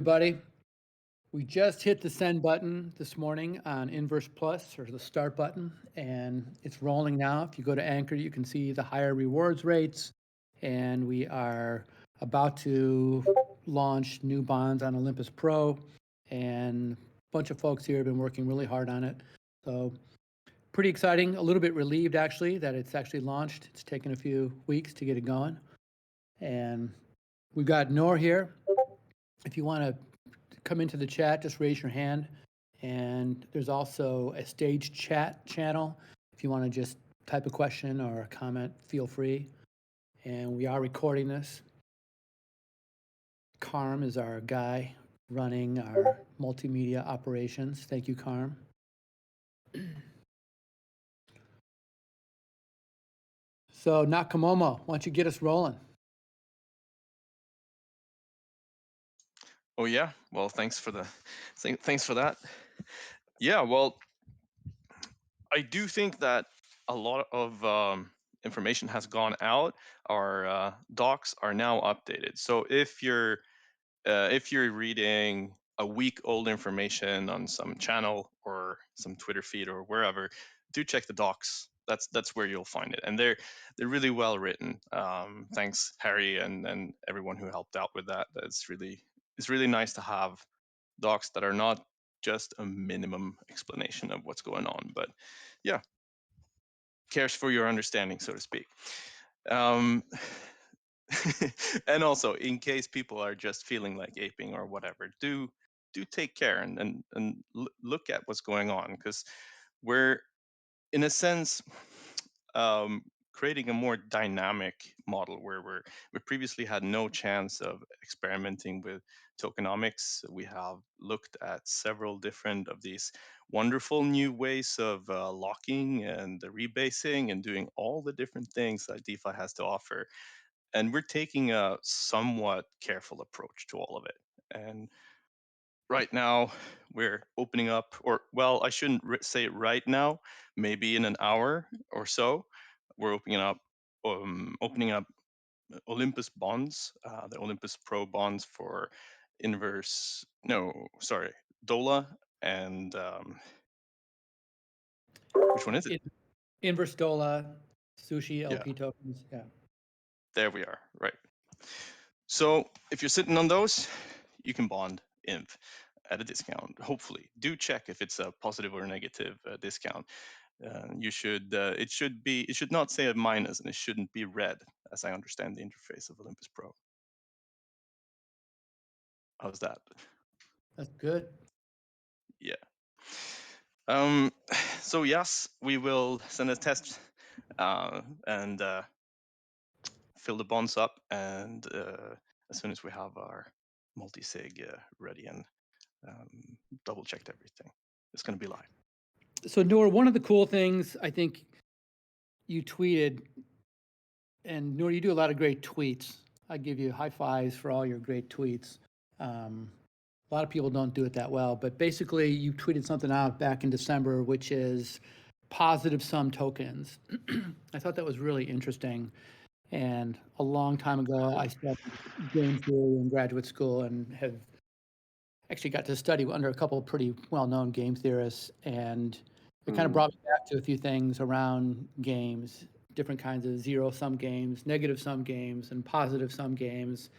Everybody. We just hit the send button this morning on Inverse Plus, or the start button, and it's rolling now. If you go to Anchor, you can see the higher rewards rates, and we are about to launch new bonds on Olympus Pro, and a bunch of folks here have been working really hard on it. So pretty exciting, a little bit relieved actually that it's actually launched. It's taken a few weeks to get it going. And we've got Noor here. If you want to come into the chat, just raise your hand. And there's also a stage chat channel. If you want to just type a question or a comment, feel free. And we are recording this. Carm is our guy running our multimedia operations. Thank you, Carm. So Nakamomo, why don't you get us rolling? Oh yeah, well, thanks for that. Yeah, well, I do think that a lot of information has gone out. Our docs are now updated. So if you're reading a week old information on some channel or some Twitter feed or wherever, do check the docs. That's where you'll find it, and they're really well written. Thanks Harry and everyone who helped out with that. It's really nice to have docs that are not just a minimum explanation of what's going on, but yeah, cares for your understanding, so to speak. Um, and also, in case people are just feeling like aping or whatever, do take care and look at what's going on, because we're in a sense um, creating a more dynamic model where we previously had no chance of experimenting with tokenomics. We have looked at several different of these wonderful new ways of locking and rebasing and doing all the different things that DeFi has to offer, and we're taking a somewhat careful approach to all of it. And right now we're opening up, or well, I shouldn't say it right now, maybe in an hour or so we're opening up Olympus bonds, the Olympus Pro bonds for inverse, no, sorry, Dola, and which one is it? Inverse Dola, Sushi, Yeah, LP tokens. Yeah. there we are, right. So if you're sitting on those, you can bond INV at a discount. Hopefully, do check if it's a positive or a negative discount. You should it should not say a minus, and it shouldn't be red, as I understand the interface of Olympus Pro. How's that? That's good. Yeah. So yes, we will send a test and fill the bonds up, and as soon as we have our multi-sig ready and double checked everything, it's going to be live. So Noor, one of the cool things I think you tweeted, and Noor, you do a lot of great tweets. I give you high fives for all your great tweets. A lot of people don't do it that well, but basically you tweeted something out back in December, which is positive sum tokens. I thought that was really interesting. And a long time ago, I studied game theory in graduate school and have actually got to study under a couple of pretty well-known game theorists. And it kind of brought me back to a few things around games, different kinds of zero-sum games, negative-sum games, and positive-sum games.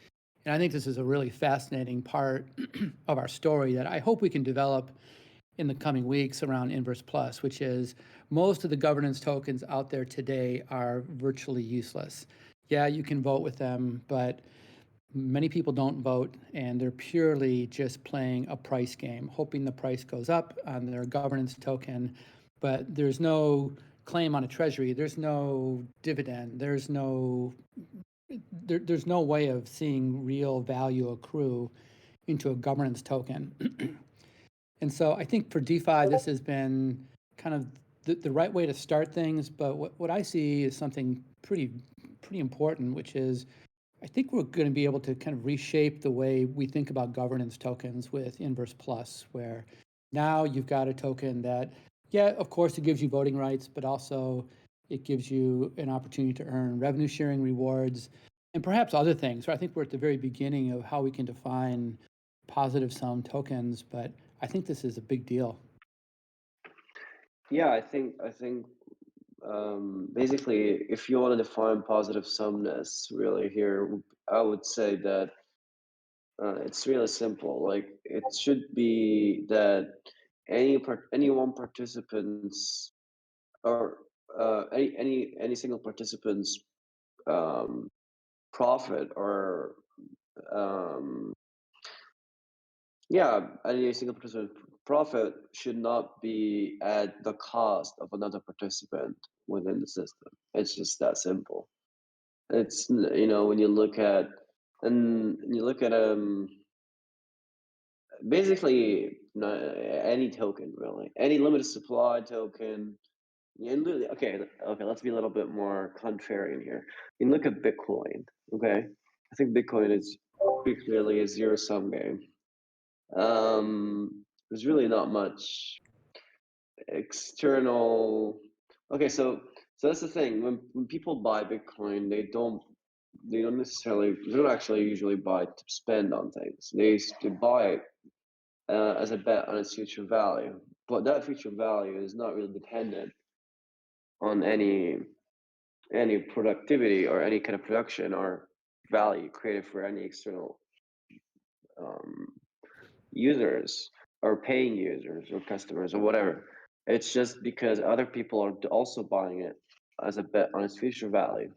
And I think this is a really fascinating part of our story that I hope we can develop in the coming weeks around Inverse Plus, which is most of the governance tokens out there today are virtually useless. Yeah, you can vote with them, but many people don't vote, and they're purely just playing a price game, hoping the price goes up on their governance token, but there's no claim on a treasury, there's no dividend, there's no way of seeing real value accrue into a governance token. And so I think for DeFi, this has been kind of the right way to start things. But what I see is something pretty important, which is I think we're going to be able to kind of reshape the way we think about governance tokens with Inverse Plus, where now you've got a token that, yeah, of course, it gives you voting rights, but also it gives you an opportunity to earn revenue sharing rewards and perhaps other things. So I think we're at the very beginning of how we can define positive sum tokens, but I think this is a big deal. Yeah, I think basically, if you want to define positive sumness, really here, I would say that it's really simple. Like it should be that any one participant's or any single participant's um, profit or um, yeah, any single participant profit should not be at the cost of another participant within the system. It's just that simple. It's when you look at basically any token really, any limited supply token. Okay, let's be a little bit more contrarian here. You look at Bitcoin. Okay, I think Bitcoin is pretty clearly a zero sum game. There's really not much external. Okay, so that's the thing. When people buy Bitcoin, they don't actually usually buy to spend on things. They buy it as a bet on its future value, but that future value is not really dependent on any productivity or any kind of production or value created for any external um, users or paying users or customers or whatever. It's just because other people are also buying it as a bet on its future value.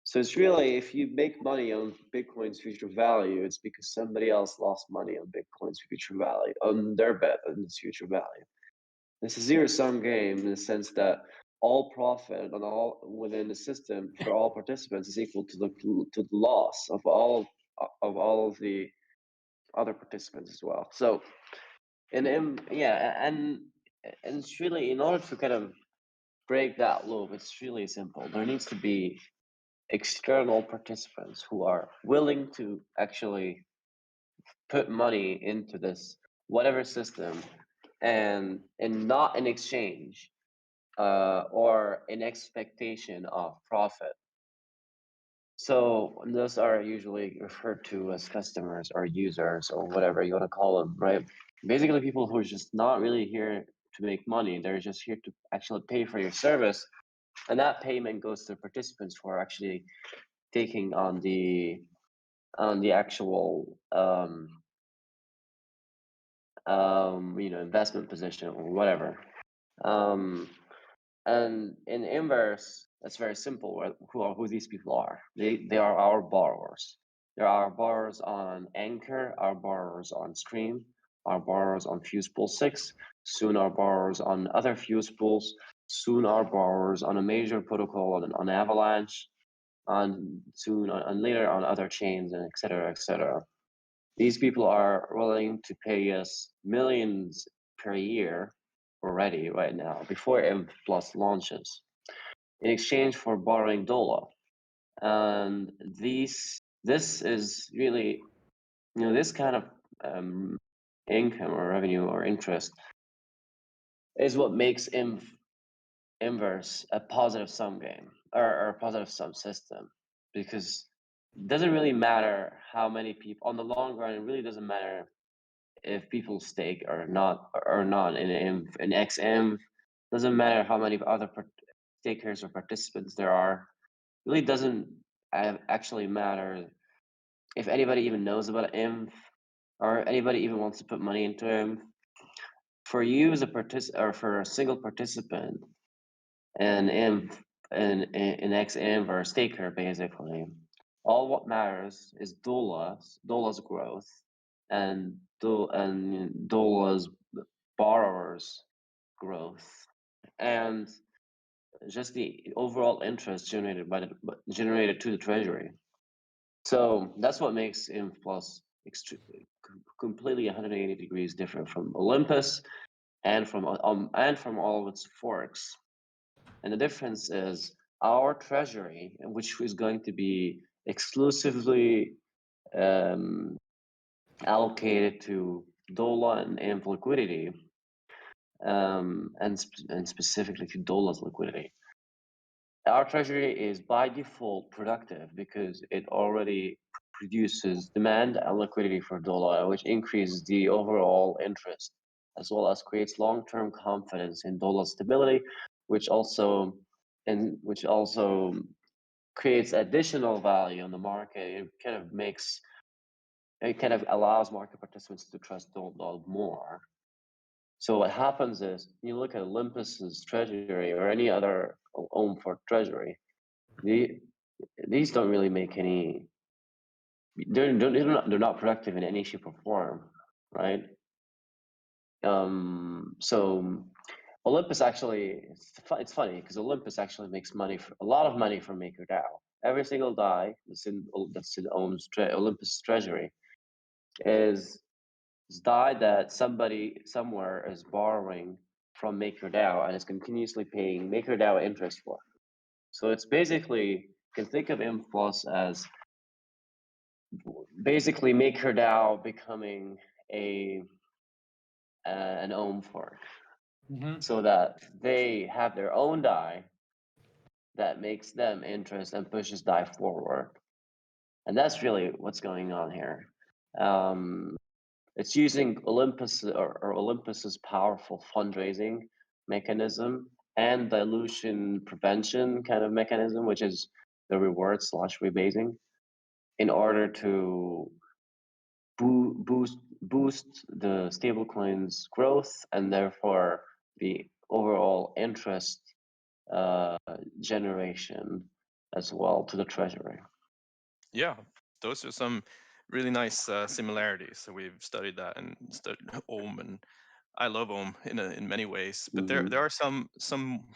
So it's really, if you make money on Bitcoin's future value, it's because somebody else lost money on Bitcoin's future value, on their bet on its future value. It's a zero sum game in the sense that all profit on all within the system for all participants is equal to the loss of all of the other participants as well. So and it's really, in order to kind of break that loop, it's really simple. There needs to be external participants who are willing to actually put money into this whatever system, and not in exchange or in expectation of profit. So those are usually referred to as customers or users or whatever you want to call them, right? Basically, people who are just not really here to make money. They're just here to actually pay for your service, and that payment goes to participants who are actually taking on the actual investment position or whatever. And in inverse, that's very simple. Who these people are? They are our borrowers. They're our borrowers on Anchor, our borrowers on Stream, our borrowers on Fusepool 6, soon our borrowers on other Fusepools, soon our borrowers on a major protocol on Avalanche, soon on later on other chains, and et cetera, et cetera. These people are willing to pay us millions per year already right now before IMP Plus launches in exchange for borrowing DOLA. And this is really, this kind of income or revenue or interest is what makes Inverse a positive sum game or a positive sum system, because it doesn't really matter how many people on the long run. It really doesn't matter if people stake or not in XM. Doesn't matter how many other stakers or participants there are. Really doesn't actually matter if anybody even knows about IMF or anybody even wants to put money into IMF. For you as a or for a single participant in IMF and in XM or a staker, basically, all what matters is DOLA's growth and DOLA's borrowers growth, and just the overall interest generated to the treasury. So that's what makes INF Plus completely 180 degrees different from Olympus and from all of its forks. And the difference is our treasury, which is going to be exclusively allocated to DOLA and INF liquidity, and specifically to DOLA's liquidity. Our treasury is by default productive because it already produces demand and liquidity for dollar, which increases the overall interest, as well as creates long-term confidence in dollar stability, which also creates additional value on the market. It kind of allows market participants to trust dollar more. So what happens is you look at Olympus's treasury or any other own for treasury, these don't really make any. They're not productive in any shape or form, right? So Olympus actually, it's funny because Olympus actually makes a lot of money from MakerDAO. Every single DAI that's in Olympus treasury is DAI that somebody somewhere is borrowing from MakerDAO and is continuously paying MakerDAO interest for. So it's basically, you can think of M Plus as basically MakerDAO becoming an ohm fork, so that they have their own DAI that makes them interest and pushes DAI forward. And that's really what's going on here. It's using Olympus's powerful fundraising mechanism and dilution prevention kind of mechanism, which is the reward/rebasing, in order to boost the stablecoin's growth and therefore the overall interest generation as well to the treasury. Yeah, those are some really nice similarities. So we've studied that and studied Ohm, and I love Ohm in many ways. But there are some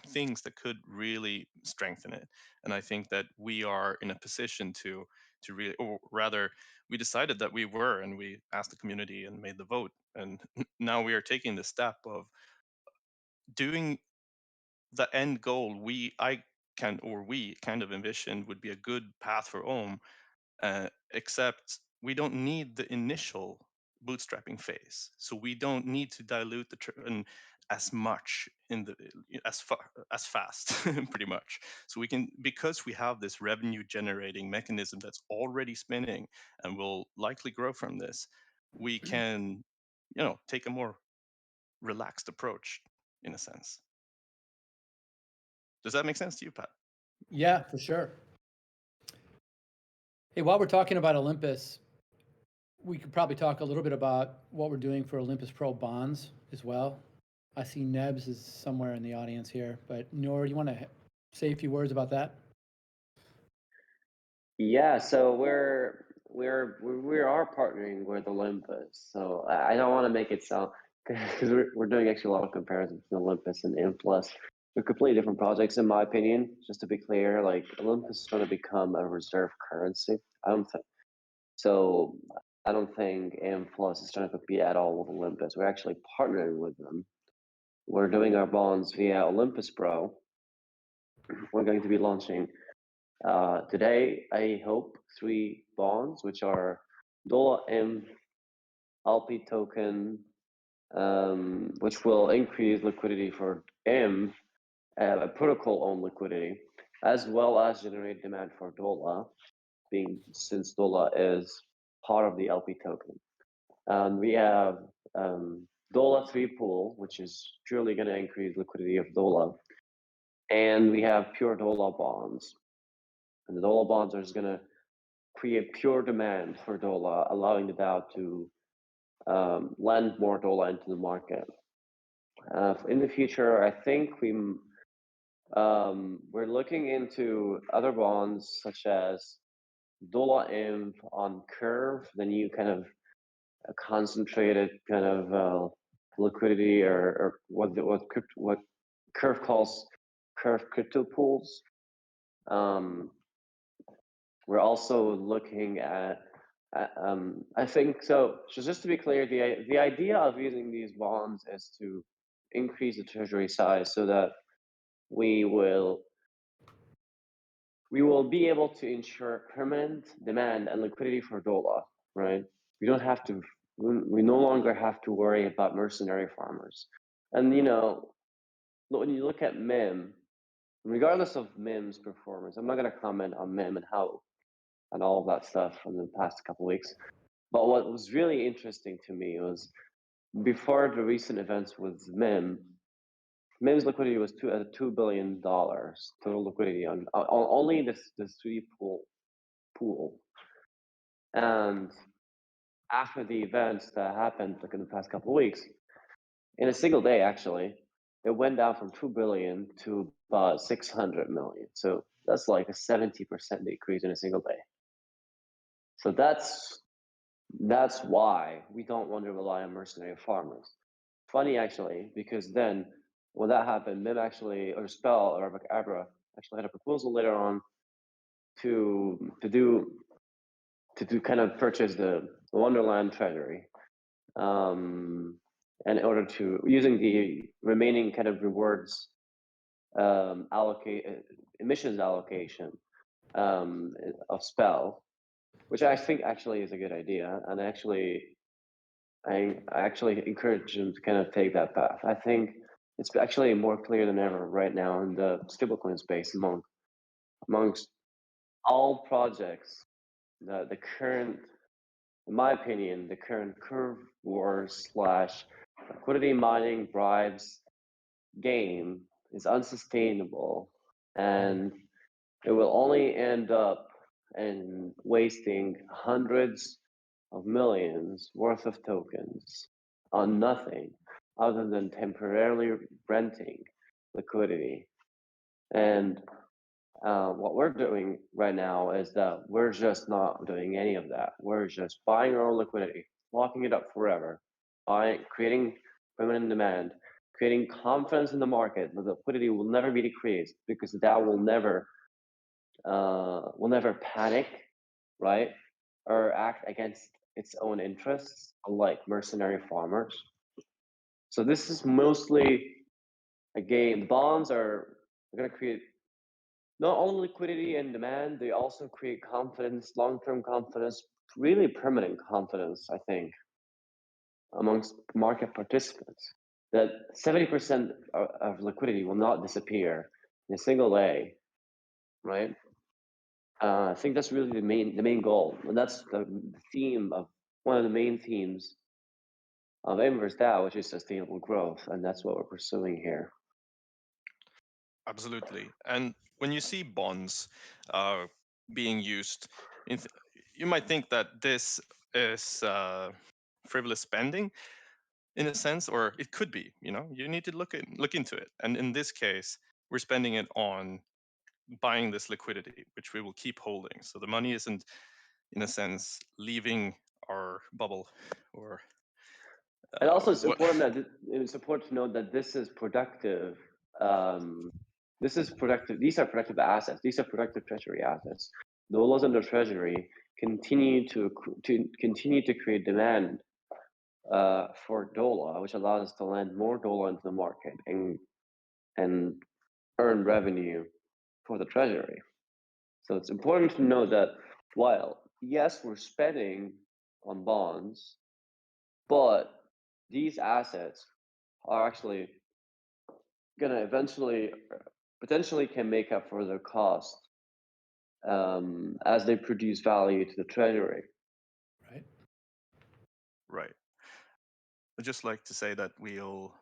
things that could really strengthen it, and I think that we are in a position to really, or rather, we decided that we were, and we asked the community and made the vote, and now we are taking the step of doing the end goal we kind of envisioned would be a good path for Ohm, except we don't need the initial bootstrapping phase, so we don't need to dilute the as much in the as fast pretty much. So we can, because we have this revenue generating mechanism that's already spinning and will likely grow from this, we can take a more relaxed approach in a sense. Does that make sense to you, Pat? Yeah, for sure. Hey, while we're talking about Olympus, we could probably talk a little bit about what we're doing for Olympus Pro bonds as well. I see Nebs is somewhere in the audience here, but Noor, you want to say a few words about that? Yeah, so we are partnering with Olympus. So I don't want to make it sound, because we're doing actually a lot of comparisons between Olympus and Influx. They're completely different projects, in my opinion. Just to be clear, like Olympus is trying to become a reserve currency. I don't think so. I don't think Influx is trying to compete at all with Olympus. We're actually partnering with them. We're doing our bonds via Olympus Pro. We're going to be launching today, I hope, 3 bonds, which are Dollar M LP token, which will increase liquidity for M, a protocol-owned liquidity, as well as generate demand for Dollar, since Dollar is part of the LP token. We have Dollar 3 pool, which is purely going to increase liquidity of Dollar, and we have pure Dollar bonds. And the dollar bonds are just going to create pure demand for dollar, allowing the DAO to lend more dollar into the market. In the future, I think we're looking into other bonds such as Dollar Inv on Curve, the new kind of concentrated kind of liquidity, or what Curve calls Curve crypto pools. We're also looking at, I think so. So just to be clear, the idea of using these bonds is to increase the treasury size so that we will be able to ensure permanent demand and liquidity for dollar. Right? We don't have to. We no longer have to worry about mercenary farmers. And when you look at MIM, regardless of MIM's performance, I'm not going to comment on MIM and how and all of that stuff in the past couple weeks. But what was really interesting to me was before the recent events with MIM's liquidity was $2 billion total liquidity on only this 3D pool. And after the events that happened like in the past couple of weeks, in a single day actually, it went down from 2 billion to about 600 million. So that's like a 70% decrease in a single day. So that's why we don't want to rely on mercenary farmers. Funny actually, because then when that happened, MIM actually, or Spell or Abra actually had a proposal later on to do kind of purchase the Wonderland treasury, in order to using the remaining kind of rewards allocate emissions allocation of Spell, which I think actually is a good idea, and I actually encourage them to kind of take that path. I think it's actually more clear than ever right now in the stablecoin space amongst all projects. The current, in my opinion, the current curve war slash liquidity mining bribes game is unsustainable, and it will only end up in wasting hundreds of millions worth of tokens on nothing other than temporarily renting liquidity. And what we're doing right now is that we're just not doing any of that. We're just buying our own liquidity, locking it up forever, creating permanent demand, creating confidence in the market that the liquidity will never be decreased, because that will never panic, right, or act against its own interests, unlike mercenary farmers. So this is mostly a game. Bonds are going to create not only liquidity and demand, they also create confidence, long-term confidence, really permanent confidence, I think, amongst market participants, that 70% of liquidity will not disappear in a single day, right? I think that's really the main goal, and that's the theme of one of the main themes of Inverse DAO, which is sustainable growth, and that's what we're pursuing here. Absolutely. And when you see bonds being used, you might think that this is frivolous spending in a sense, or it could be. You need to look into it. And in this case, we're spending it on buying this liquidity, which we will keep holding. So the money isn't, in a sense, leaving our bubble or. And also, it's important to note that this is productive. These are productive assets. These are productive treasury assets. The dollars under treasury continue to create demand for DOLA, which allows us to lend more DOLA into the market and earn revenue for the treasury. So it's important to note that while yes, we're spending on bonds, but these assets are actually going to eventually, potentially can make up for their cost as they produce value to the treasury. Right. Right. I'd just like to say that we'll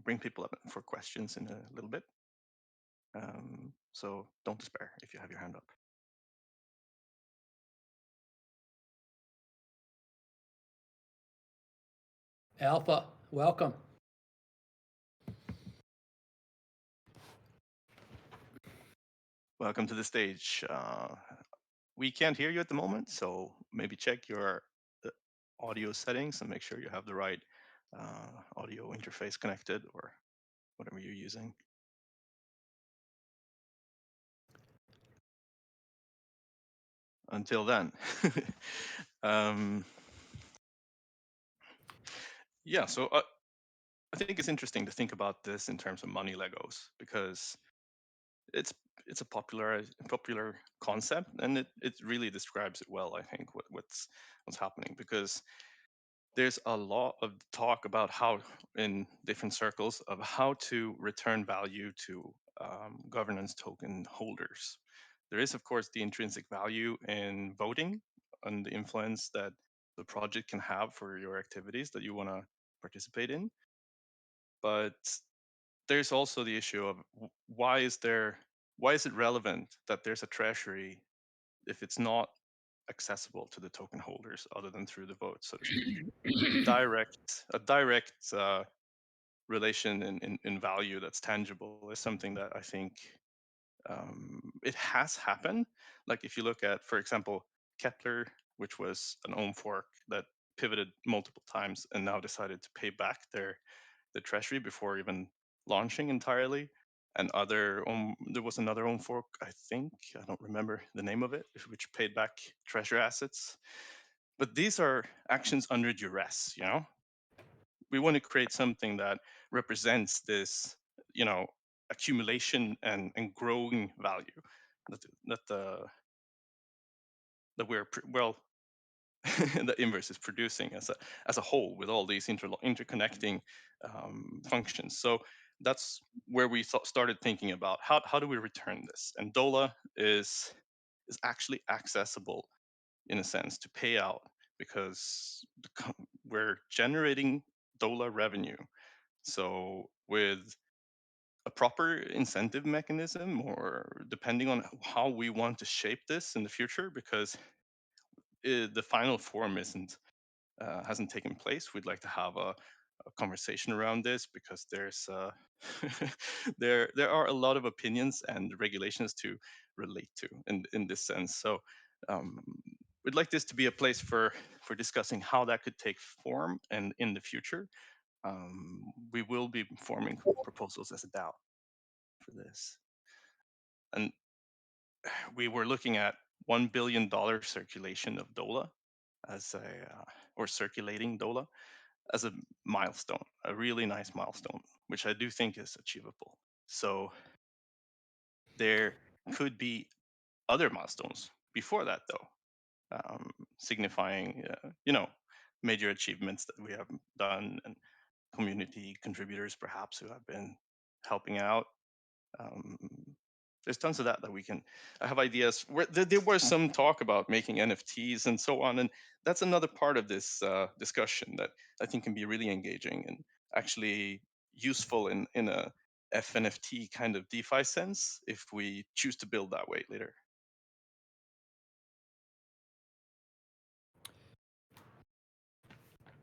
bring people up for questions in a little bit. So don't despair if you have your hand up. Alpha, welcome. Welcome to the stage. We can't hear you at the moment, so maybe check your audio settings and make sure you have the right audio interface connected or whatever you're using. Until then. Yeah, so I think it's interesting to think about this in terms of money Legos, because it's a popular concept, and it really describes it well. I think what's happening, because there's a lot of talk about how in different circles of how to return value to governance token holders, There is, of course, the intrinsic value in voting and the influence that the project can have for your activities that you want to participate in. But there's also the issue of why is it relevant that there's a treasury if it's not accessible to the token holders other than through the vote, so to speak. A direct relation in value that's tangible is something that I think it has happened. Like if you look at, for example, Kepler, which was an ohm fork that pivoted multiple times and now decided to pay back the treasury before even launching entirely. And there was another ohm fork, I think, I don't remember the name of it, which paid back treasury assets. But these are actions under duress, you know? We want to create something that represents this, you know, accumulation and growing value that we're well the inverse is producing as a whole with all these interconnecting functions. So that's where we started thinking about how do we return this, and Dola is actually accessible in a sense to pay out because we're generating Dola revenue. So with a proper incentive mechanism, or depending on how we want to shape this in the future, because the final form isn't hasn't taken place. We'd like to have a conversation around this because there's there are a lot of opinions and regulations to relate to in this sense. So um, we'd like this to be a place for discussing how that could take form, and in the future we will be forming proposals as a DAO for this. And we were looking at $1 billion circulation of Dola as a or circulating Dola as a milestone, a really nice milestone, which I do think is achievable. So there could be other milestones before that, though, signifying, major achievements that we have done, and community contributors perhaps who have been helping out. Um, there's tons of that we can. I have ideas. There was some talk about making NFTs and so on, and that's another part of this discussion that I think can be really engaging and actually useful in a FNFT kind of DeFi sense if we choose to build that way later.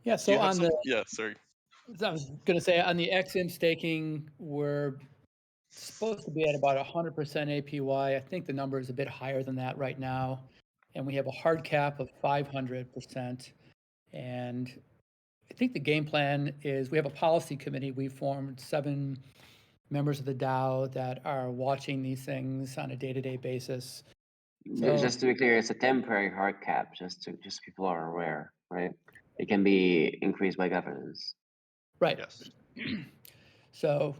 Yeah, Do so you have on some? the, Yeah, sorry. I was going to say on the XM staking, we're supposed to be at about 100% APY. I think the number is a bit higher than that right now. And we have a hard cap of 500%. And I think the game plan is we have a policy committee. We formed 7 members of the DAO that are watching these things on a day-to-day basis. So, Just to be clear, it's a temporary hard cap, just people are aware, right? It can be increased by governance. right. Yes. So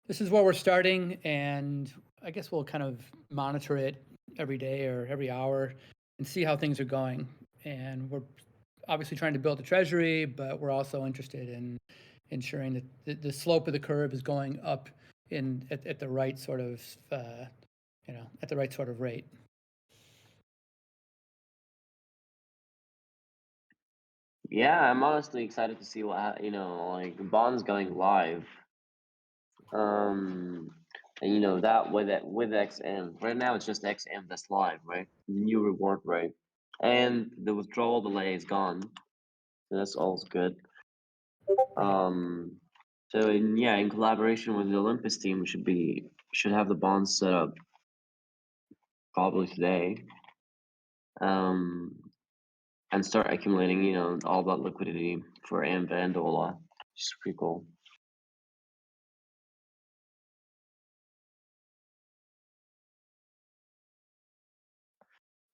this is where we're starting, and I guess we'll kind of monitor it every day or every hour and see how things are going. And we're obviously trying to build a treasury, but we're also interested in ensuring that the slope of the curve is going up at the right sort of at the right sort of rate. Yeah, I'm honestly excited to see like bonds going live. And that with XM. Right now it's just XM that's live, right? The new reward rate. And the withdrawal delay is gone. So that's all good. Um in collaboration with the Olympus team, we should have the bonds set up probably today. And start accumulating, all that liquidity for AMP and Dola. Which is pretty cool.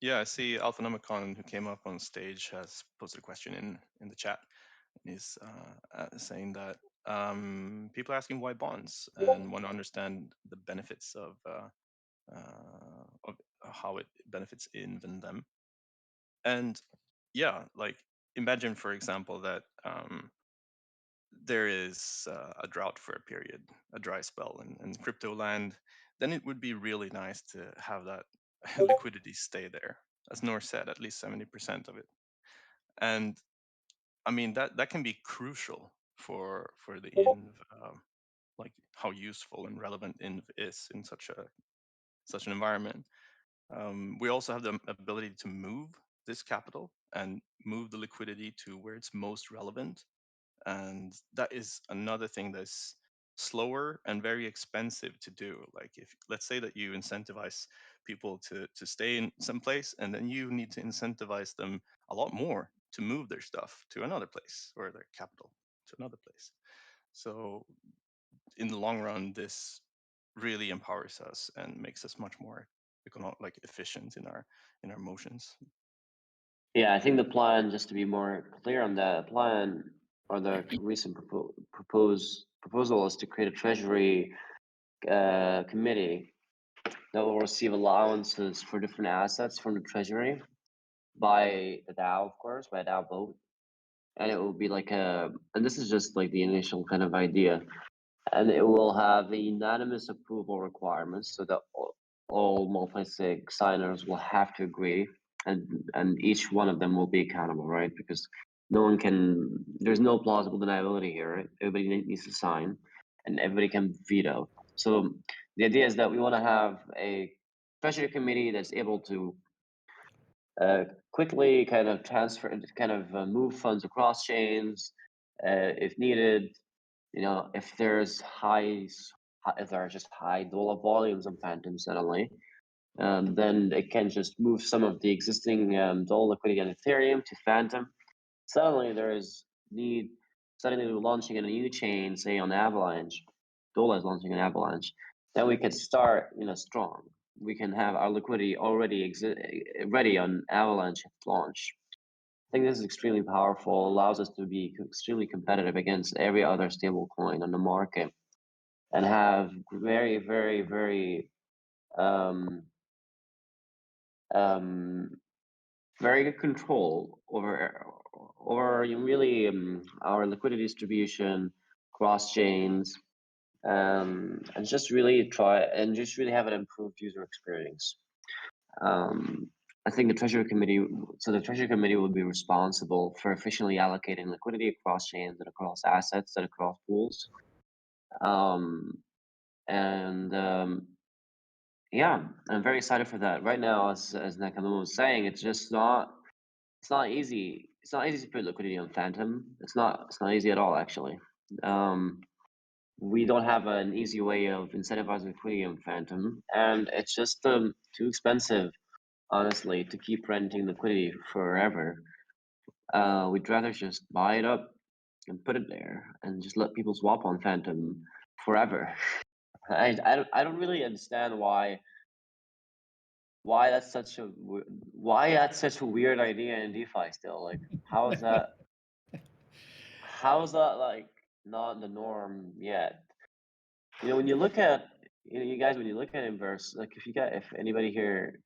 Yeah, I see Alphanomicon, who came up on stage, has posted a question in the chat. He's saying that people are asking why bonds and want to understand the benefits of how it benefits INV and them. And yeah, like imagine, for example, that there is a drought for a period, a dry spell in crypto land. Then it would be really nice to have that liquidity stay there. As Noor said, at least 70% of it. And I mean that can be crucial for the INV, like how useful and relevant INV is in such an environment. We also have the ability to move this capital and move the liquidity to where it's most relevant. And that is another thing that's slower and very expensive to do. Like if let's say that you incentivize people to stay in some place, and then you need to incentivize them a lot more to move their stuff to another place, or their capital to another place. So in the long run, this really empowers us and makes us much more like efficient in our motions. Yeah, I think the plan, just to be more clear on that plan, or the recent proposal is to create a treasury committee that will receive allowances for different assets from the treasury by the DAO, of course, by a DAO vote. And it will be like and this is just like the initial kind of idea, and it will have the unanimous approval requirements so that all multi-sig signers will have to agree, and each one of them will be accountable, right? Because there's no plausible deniability here, right? Everybody needs to sign, and everybody can veto. So the idea is that we want to have a treasury committee that's able to quickly kind of move funds across chains if needed. You know, if there's if there are just high dollar volumes on Phantom suddenly, then it can just move some of the existing dollar liquidity on Ethereum to Phantom. Suddenly there is need. Suddenly we're launching a new chain, say on Avalanche. Dola is launching an Avalanche. Then we can start, strong. We can have our liquidity already ready on Avalanche at launch. I think this is extremely powerful. Allows us to be extremely competitive against every other stablecoin on the market, and have very, very, very, um, um, very good control over really our liquidity distribution cross chains, and just really have an improved user experience. I think the Treasury Committee will be responsible for efficiently allocating liquidity across chains and across assets and across pools. And yeah, I'm very excited for that. Right now, as Nakamura was saying, it's not easy. It's not easy to put liquidity on Phantom. It's not easy at all, actually. We don't have an easy way of incentivizing liquidity on Phantom, and it's just too expensive, honestly, to keep renting liquidity forever. We'd rather just buy it up and put it there and just let people swap on Phantom forever. I don't really understand why that's such a weird idea in DeFi still. Like, how is that like not the norm yet? When you look at you guys, when you look at Inverse, like if anybody here, if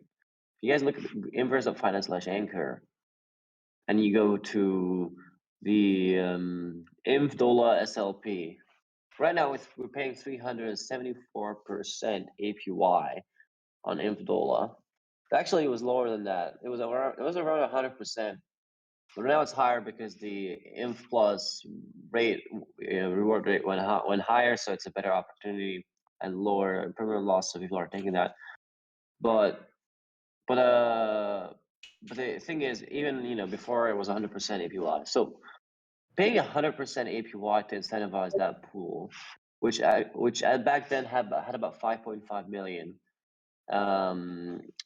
you guys look at inverse.finance/anchor, and you go to the InfDola SLP, right now we're paying 374% APY on InfDola. Actually, it was lower than that. It was around 100%. But now it's higher because the Inf Plus rate, reward rate went higher, so it's a better opportunity and lower permanent loss, so people are taking that. But the thing is, even before it was 100% APY. So paying 100% APY to incentivize that pool, which back then had about 5.5 million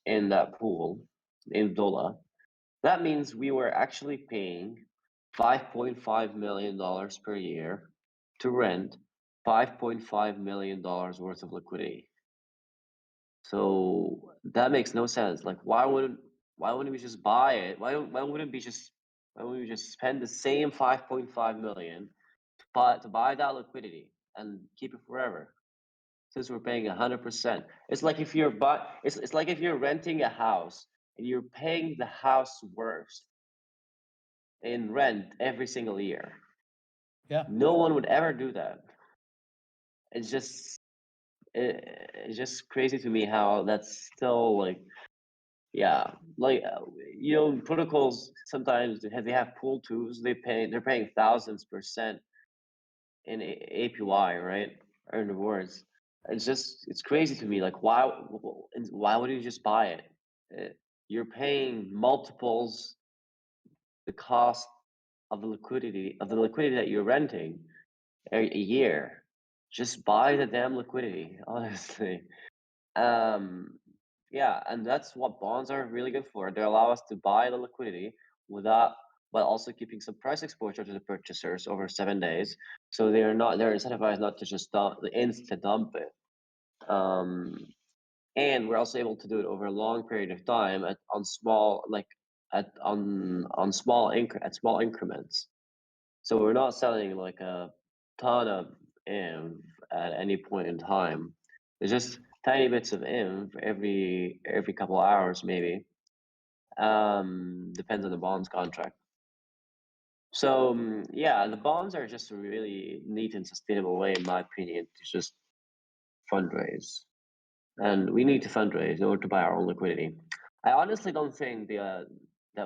in that pool in Dola. That means we were actually paying $5.5 million per year to rent $5.5 million worth of liquidity. So that makes no sense. Like, why wouldn't we just buy it? Why wouldn't we just spend the same 5.5 million to buy that liquidity and keep it forever? Since we're paying 100%, it's like if it's like if you're renting a house and you're paying the house worth in rent every single year. Yeah. No one would ever do that. It's just crazy to me how that's still like Yeah, like protocols sometimes they have pool tools. They're paying thousands% in APY, right? Earn rewards. It's crazy to me. Like why would you just buy it? Uh, You're paying multiples the cost of the liquidity that you're renting a year. Just buy the damn liquidity, honestly. Um, yeah, and that's what bonds are really good for. They allow us to buy the liquidity without, while also keeping some price exposure to the purchasers over 7 days. So they're incentivized not to just insta dump it. And we're also able to do it over a long period of time on small like on small increments. So we're not selling like a ton of inv at any point in time. There's just tiny bits of inv every couple hours maybe. Depends on the bonds contract. So yeah, the bonds are just a really neat and sustainable way, in my opinion, to just fundraise. And we need to fundraise in order to buy our own liquidity. I honestly don't think that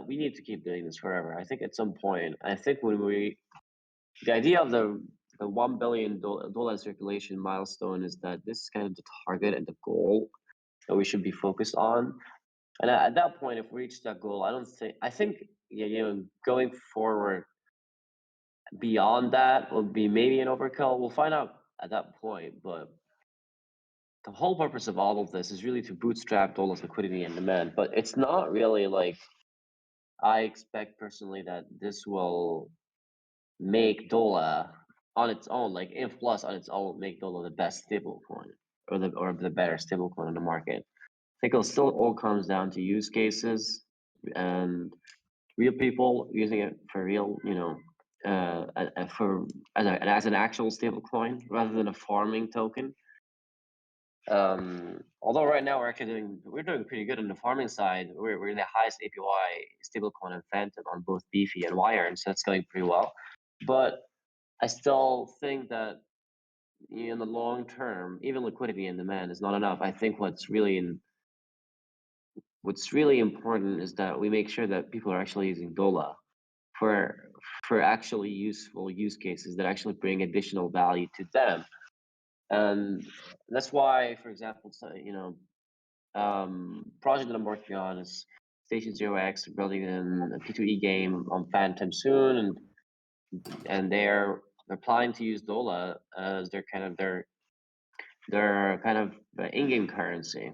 we need to keep doing this forever. I think at some point, I think the idea of the $1 billion circulation milestone is that this is kind of the target and the goal that we should be focused on. And at that point, if we reach that goal, I think going forward beyond that will be maybe an overkill. We'll find out at that point, but the whole purpose of all of this is really to bootstrap Dola's liquidity and demand. But it's not really like I expect personally that this will make Dola on its own, like Inf Plus on its own, make Dola the best stablecoin or the better stablecoin on the market. I think it still all comes down to use cases and real people using it for real, for as an actual stablecoin rather than a farming token. Although right now we're doing pretty good on the farming side. We're the highest APY stablecoin and Phantom on both Beefy and Wire, and so that's going pretty well. But I still think that in the long term, even liquidity and demand is not enough. I think what's really important is that we make sure that people are actually using Dola for actually useful use cases that actually bring additional value to them. And that's why, for example, project that I'm working on is Station Zero X, building a P2E game on Phantom soon, and they're planning to use Dola as their kind of in-game currency.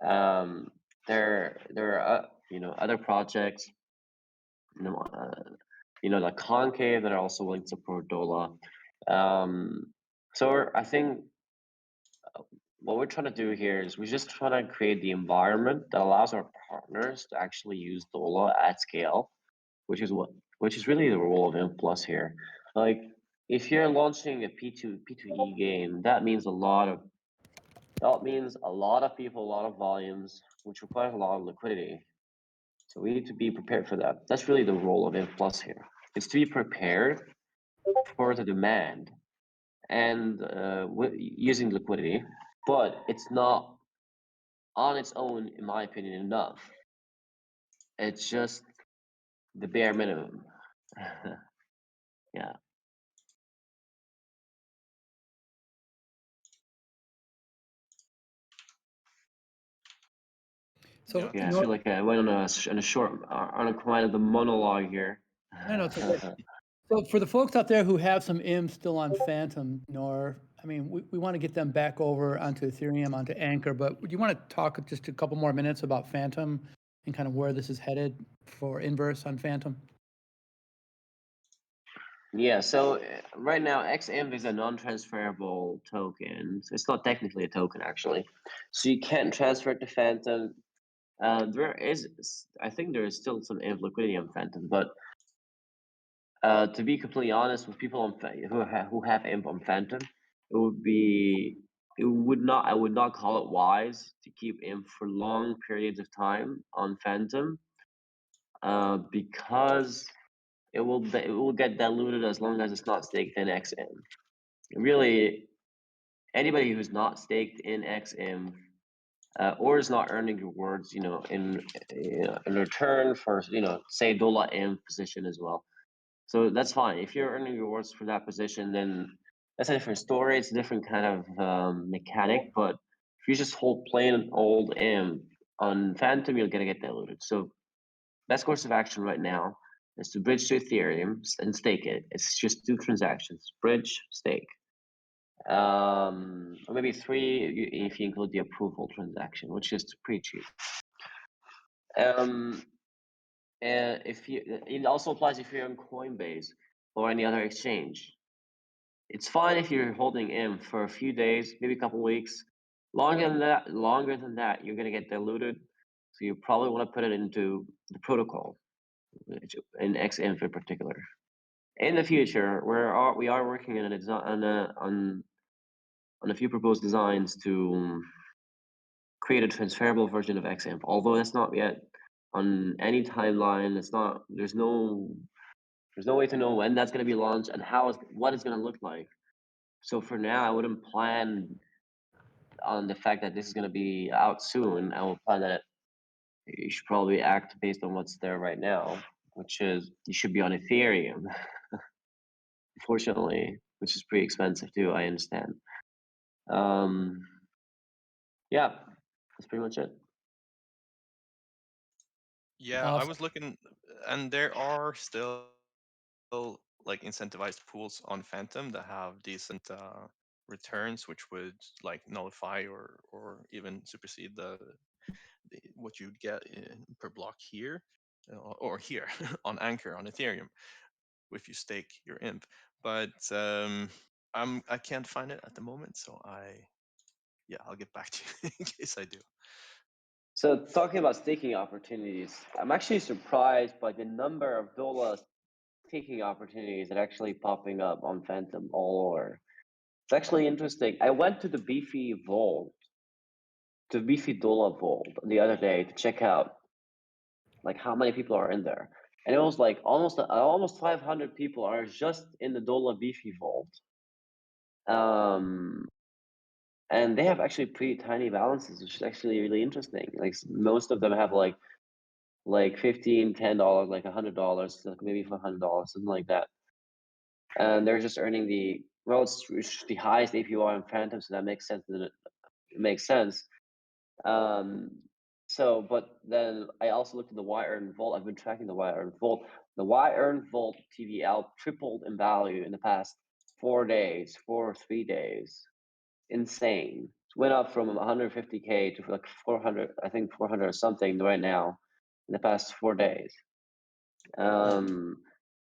There are other projects, like Concave that are also willing to support Dola. So I think what we're trying to do here is we're just trying to create the environment that allows our partners to actually use Dola at scale, which is really the role of Inf Plus here. Like if you're launching a P2E game, that means a lot of people, a lot of volumes, which requires a lot of liquidity. So we need to be prepared for that. That's really the role of Inf Plus here. It's to be prepared for the demand and using liquidity, but it's not on its own, in my opinion, enough. It's just the bare minimum. Yeah. So, Yeah, I Nor- feel like I went on a short, on a kind of the monologue here. I know it's okay. So for the folks out there who have some IM still on Phantom, Nor, I mean, we want to get them back over onto Ethereum, onto Anchor, but do you want to talk just a couple more minutes about Phantom and kind of where this is headed for Inverse on Phantom? Yeah, so right now XIMV is a non-transferable token. So it's not technically a token actually. So you can't transfer it to Phantom. I think there is still some IMV liquidity on Phantom, but to be completely honest, with people who have IMV on Phantom, I would not call it wise to keep IMV for long periods of time on Phantom, because it will get diluted as long as it's not staked in XM. Really, anybody who's not staked in XM or is not earning rewards, in return for, say Dola M position as well. So that's fine. If you're earning rewards for that position, then that's a different story. It's a different kind of mechanic. But if you just hold plain old M on Phantom, you're gonna get diluted. So best course of action right now is to bridge to Ethereum and stake it. It's just 2 transactions: bridge, stake. Or maybe 3 if you include the approval transaction, which is pretty cheap. And it also applies if you're on Coinbase or any other exchange. It's fine if you're holding M for a few days, maybe a couple weeks. Longer than that, you're gonna get diluted. So you probably want to put it into the protocol, in XM in particular. In the future, we are working on a few proposed designs to create a transferable version of XAMPP. Although that's not yet on any timeline. There's no way to know when that's going to be launched and what it's going to look like. So for now, I wouldn't plan on the fact that this is going to be out soon. I will plan that you should probably act based on what's there right now, which is you should be on Ethereum. Unfortunately, which is pretty expensive too. I understand. Yeah, that's pretty much it. Yeah, I Awesome. was looking, and there are still like incentivized pools on Phantom that have decent returns, which would like nullify or even supersede what you'd get per block here or here on Anchor on Ethereum if you stake your imp. But I can't find it at the moment, so I'll get back to you in case I do. So talking about staking opportunities, I'm actually surprised by the number of Dola staking opportunities that are actually popping up on Phantom all over. It's actually interesting. I went to the Beefy Vault, to Beefy Dola Vault the other day to check out like how many people are in there. And it was like almost 500 people are just in the Dola Beefy Vault. And they have actually pretty tiny balances, which is actually really interesting. Like most of them have like $15, $10, like $100, like maybe $100, something like that. And they're just earning it's the highest APY on Phantom, so that makes sense. It makes sense. But then I also looked at the Y-Earn Vault. I've been tracking the Y-Earn Vault. The Y-Earn Vault TVL tripled in value in the past 4 days, 4 or 3 days. Insane. It went up from 150K to like 400, I think 400 or something right now in the past 4 days.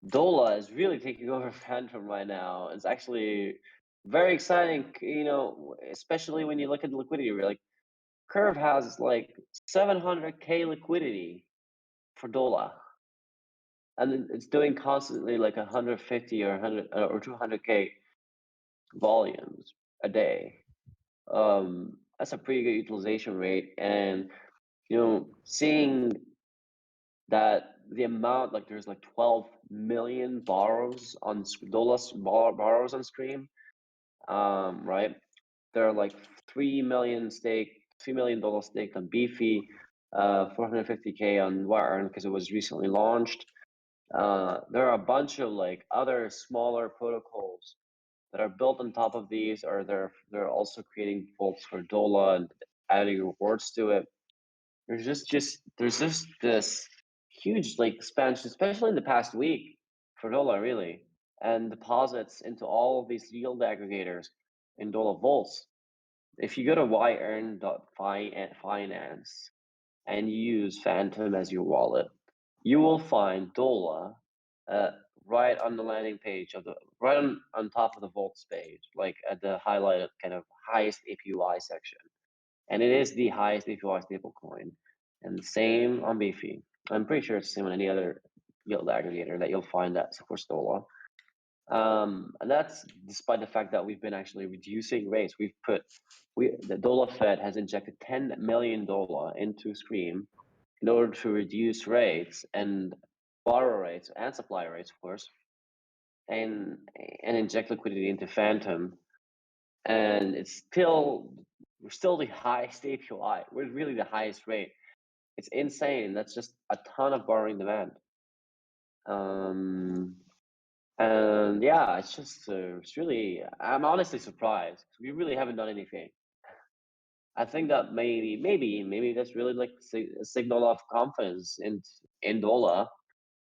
Dola is really taking over Phantom right now. It's actually very exciting, especially when you look at the liquidity. Like Curve has like 700K liquidity for Dola, and it's doing constantly like 150 or 100 or 200K volumes a day. That's a pretty good utilization rate, and seeing that the amount, like there's like 12 million borrows on borrows on Stream, right? There are like 3 million $3 million staked on Beefy, 450K on Y-Earn because it was recently launched. There are a bunch of like other smaller protocols that are built on top of these, or they're also creating vaults for Dola and adding rewards to it. There's just this huge like expansion, especially in the past week for Dola, really, and deposits into all of these yield aggregators in Dola vaults. If you go to yearn.finance and you use Phantom as your wallet, you will find Dola right on the landing page right on top of the vaults page, like at the highlighted kind of highest APY section. And it is the highest APY stablecoin. And the same on Beefy. I'm pretty sure it's the same on any other yield aggregator that you'll find that supports Dola. And that's despite the fact that we've been actually reducing rates. The Dola Fed has injected 10 million Dola into Scream in order to reduce rates and borrow rates and supply rates, of course, and inject liquidity into Phantom. And it's still We're still the highest APY. We're really the highest rate. It's insane. That's just a ton of borrowing demand. And yeah, it's just it's really. I'm honestly surprised. We really haven't done anything. I think that maybe that's really like a signal of confidence in dollar.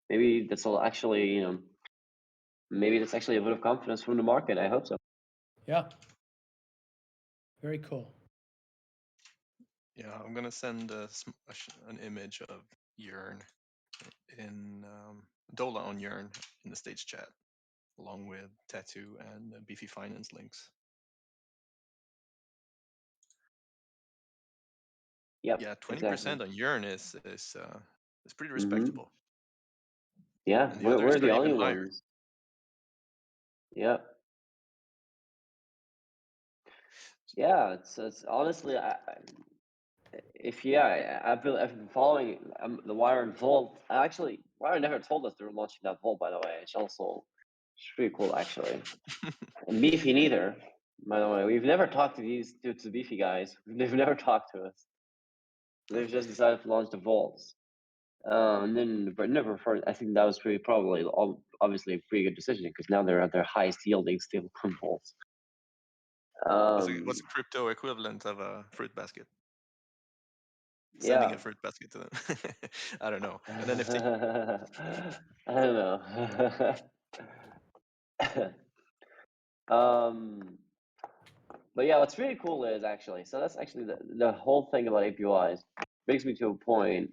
Maybe that's all actually, maybe that's actually a vote of confidence from the market. I hope so. Yeah. Very cool. Yeah, I'm gonna send an image of Yearn in Dola on Yearn in the stage chat, along with Tattoo and Beefy Finance links. Yep. Yeah, 20% Exactly. on Yearn is pretty Mhm. respectable. Yeah, And the we're others the are only even higher. ones. Yeah. Yeah, it's honestly, I've been following the Wire and Volt. Actually, Wire never told us they were launching that Volt, by the way. It's pretty cool actually. And Beefy neither, by the way. We've never talked to the Beefy guys. They've never talked to us. They've just decided to launch the Volts. And then but never for I think that was obviously a pretty good decision because now they're at their highest yielding stablecoin Volts. What's the crypto equivalent of a fruit basket? Yeah. Sending a fruit basket to them. I don't know. An NFT. I don't know. But yeah, what's really cool is actually, so that's actually the whole thing about APYs brings me to a point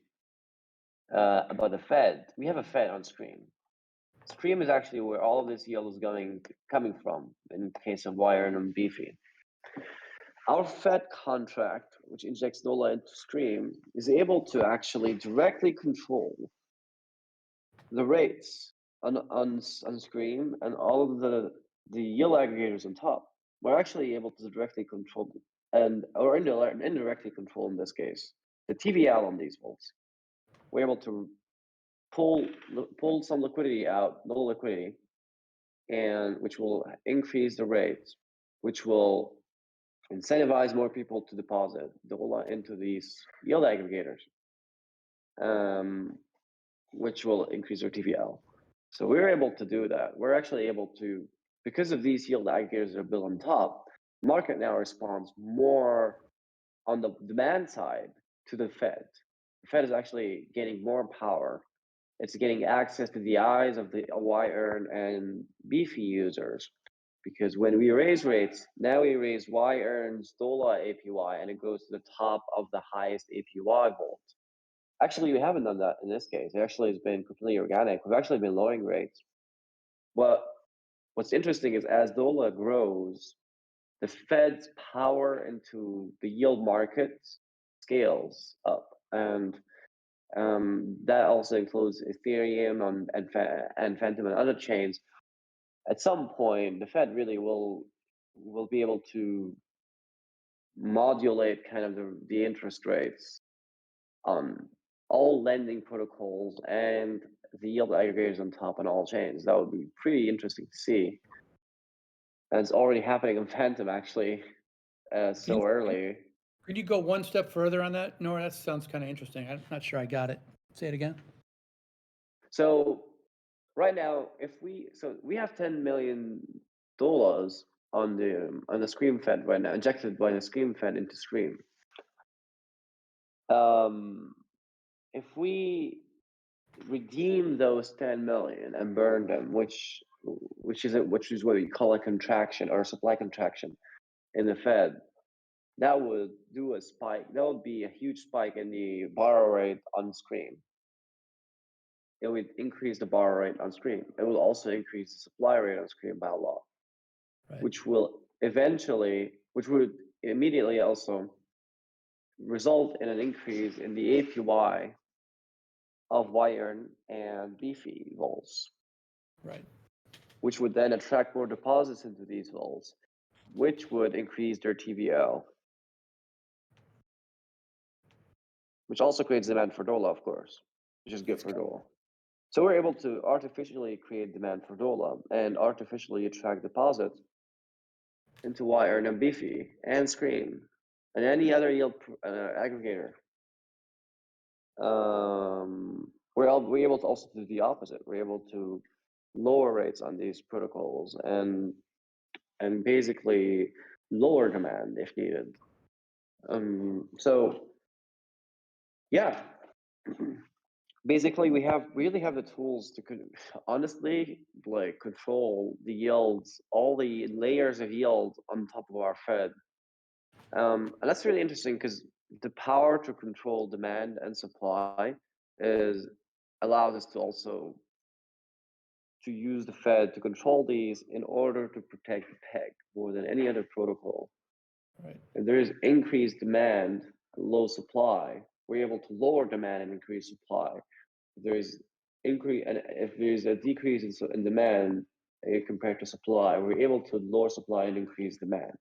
about the Fed. We have a Fed on Scream. Scream is actually where all of this yield is coming from in case of Wire and Beefy. Our Fed contract, which injects dollar into Scream, is able to actually directly control the rates on Scream and all of the yield aggregators on top. We're actually able to directly control or indirectly control in this case the TVL on these volts. We're able to pull some liquidity out, little liquidity, and which will increase the rates, which will incentivize more people to deposit dollar into these yield aggregators, which will increase their TVL. So we're able to do that. We're actually able to, because of these yield aggregators that are built on top, market now responds more on the demand side to the Fed. The Fed is actually gaining more power. It's getting access to the eyes of the Wire and Beefy users. Because when we raise rates, now we raise Yearn's dollar APY and it goes to the top of the highest APY vault. Actually, we haven't done that in this case. It actually has been completely organic. We've actually been lowering rates. Well, what's interesting is as dollar grows, the Fed's power into the yield market scales up, and that also includes Ethereum and Phantom and other chains. At some point, the Fed really will be able to modulate kind of the interest rates on all lending protocols and the yield aggregators on top on all chains. That would be pretty interesting to see. And it's already happening in Phantom actually, so early. Could you go one step further on that, Nora? That sounds kind of interesting. I'm not sure I got it. Say it again. So right now, we have $10 million on the Scream Fed right now, injected by the Scream Fed into Scream. If we redeem those 10 million and burn them, which is what we call a contraction or supply contraction in the Fed, that would do a spike. That would be a huge spike in the borrow rate on Scream. It would increase the borrow rate on Scream. It will also increase the supply rate on Scream by a lot, Right. which would immediately also result in an increase in the APY of Yearn and Beefy vols. Right. Which would then attract more deposits into these vols, which would increase their TVL, which also creates demand for DOLA, of course, which is good for DOLA. So we're able to artificially create demand for DOLA and artificially attract deposits into Yearn and Beefy and Scream and any other yield aggregator. We're able to also do the opposite. We're able to lower rates on these protocols and basically lower demand if needed. So yeah, basically we really have the tools to honestly like control the yields, all the layers of yield on top of our Fed. And that's really interesting because the power to control demand and supply is allows us to also to use the Fed to control these in order to protect the peg more than any other protocol. Right. If there is increased demand, low supply, we're able to lower demand and increase supply. If there is increase, and if there is a decrease in demand compared to supply, we're able to lower supply and increase demand.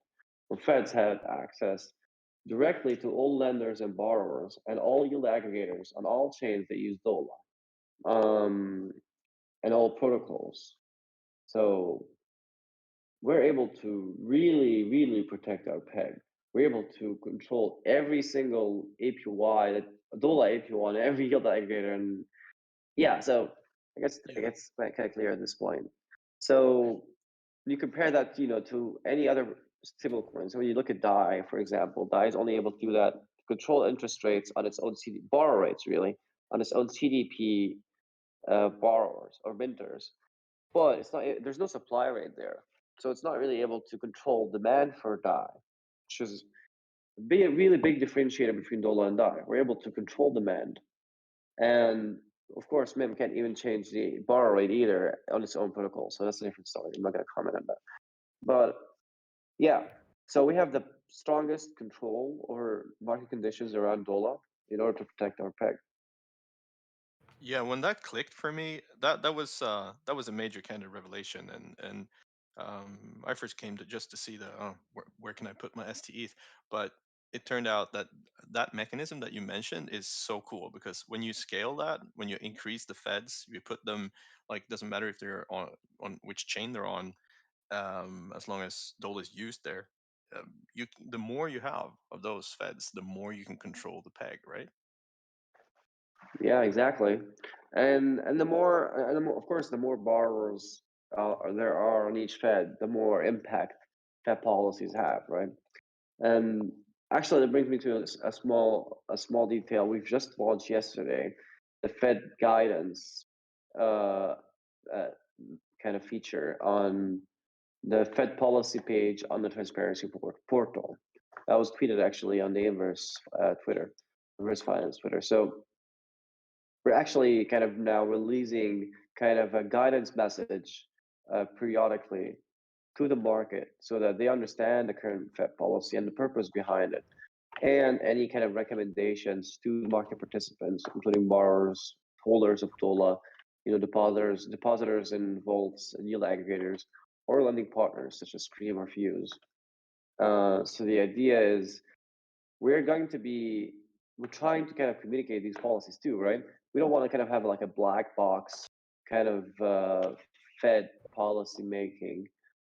Where Feds have access directly to all lenders and borrowers and all yield aggregators on all chains that use DOLA, and all protocols. So we're able to really, really protect our peg. We're able to control every single APY, that DOLA APY on every yield aggregator, and yeah. So I guess it's kind of clear at this point. So you compare that, to any other stablecoin. So when you look at DAI, for example, DAI is only able to do that, to control interest rates on its own borrow rates, really, on its own CDP borrowers or minters, but it's not. There's no supply rate there, so it's not really able to control demand for DAI, which is a really big differentiator between DOLA and DAI. We're able to control demand, and of course, MIM can't even change the borrow rate either on its own protocol. So that's a different story. I'm not going to comment on that. But yeah, so we have the strongest control over market conditions around DOLA in order to protect our peg. Yeah, when that clicked for me, that was a major kind of revelation, and I first came to just to see the where can I put my STETH, but it turned out that that mechanism that you mentioned is so cool because when you scale that, when you increase the feds, you put them like doesn't matter if they're on which chain they're on, as long as DOLA is used there, the more you have of those feds, the more you can control the peg, right? Yeah, exactly. And the more, of course, the more borrowers there are on each Fed, the more impact Fed policies have, right? And actually, that brings me to a small detail. We've just launched yesterday the Fed guidance uh, uh, kind of feature on the Fed policy page on the Transparency portal. That was tweeted actually on the Inverse Twitter, Inverse Finance Twitter. So we're actually kind of now releasing kind of a guidance message periodically to the market so that they understand the current Fed policy and the purpose behind it, and any kind of recommendations to market participants, including borrowers, holders of DOLA, depositors in vaults and yield aggregators, or lending partners such as Cream or Fuse. So the idea is we're trying to kind of communicate these policies too, right? We don't want to kind of have like a black box kind of Fed policy making,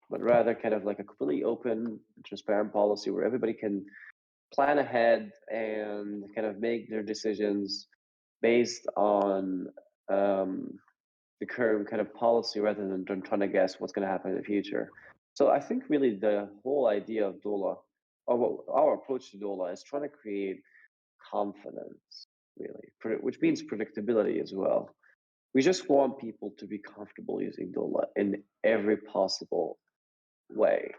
but rather kind of like a completely open, transparent policy where everybody can plan ahead and kind of make their decisions based on the current kind of policy rather than trying to guess what's going to happen in the future. So I think really the whole idea of DOLA, or our approach to DOLA, is trying to create confidence, really, which means predictability as well. We just want people to be comfortable using DOLA in every possible way.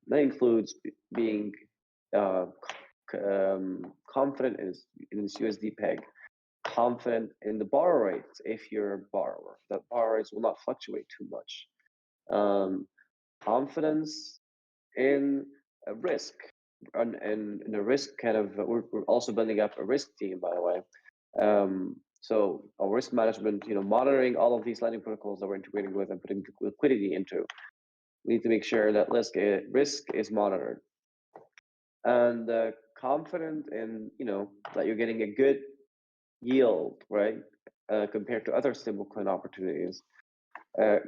That includes being uh, confident in this USD peg, confident in the borrow rates if you're a borrower, that borrow rates will not fluctuate too much. Confidence in a risk, and the risk kind of, we're also building up a risk team, by the way. So our risk management, monitoring all of these lending protocols that we're integrating with and putting liquidity into. We need to make sure that risk is monitored, and confident in that you're getting a good yield, right, compared to other stablecoin opportunities.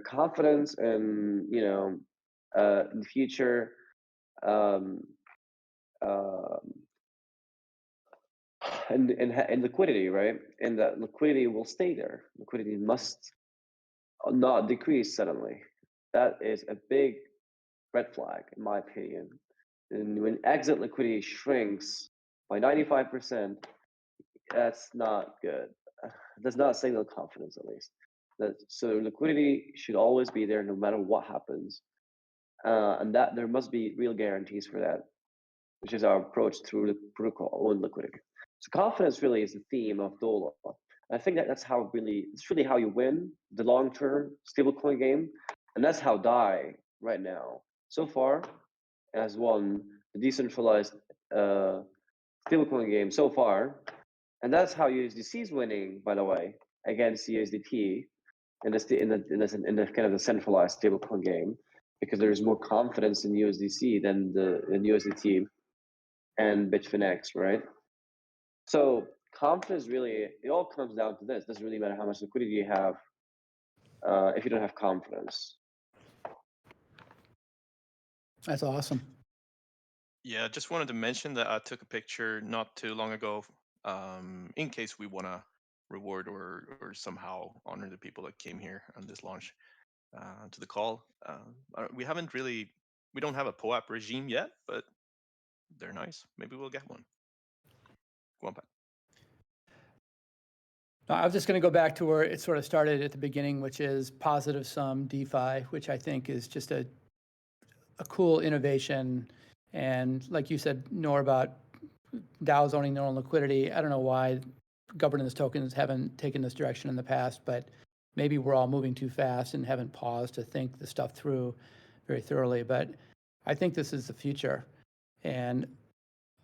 Confidence in in the future, um, um, and liquidity, right? And that liquidity will stay there. Liquidity must not decrease suddenly. That is a big red flag, in my opinion. And when exit liquidity shrinks by 95%, that's not good. It does not signal confidence, at least. So liquidity should always be there, no matter what happens, and that there must be real guarantees for that, which is our approach through the protocol on liquidity. So confidence really is the theme of Dola. I think that it's really how you win the long-term stablecoin game, and that's how DAI right now so far has won the decentralized stablecoin game so far, and that's how USDC is winning, by the way, against USDT in the kind of the centralized stablecoin game, because there's more confidence in USDC than USDT and Bitfinex, right? So confidence really, it all comes down to this. It doesn't really matter how much liquidity you have if you don't have confidence. That's awesome. Yeah, just wanted to mention that I took a picture not too long ago, in case we want to reward or somehow honor the people that came here on this launch to the call. We don't have a POAP regime yet, but they're nice. Maybe we'll get one. Go on, Pat. No, I was just going to go back to where it sort of started at the beginning, which is positive sum DeFi, which I think is just a cool innovation. And like you said, Nor, about DAOs owning their own liquidity. I don't know why governance tokens haven't taken this direction in the past, but maybe we're all moving too fast and haven't paused to think the stuff through very thoroughly. But I think this is the future. And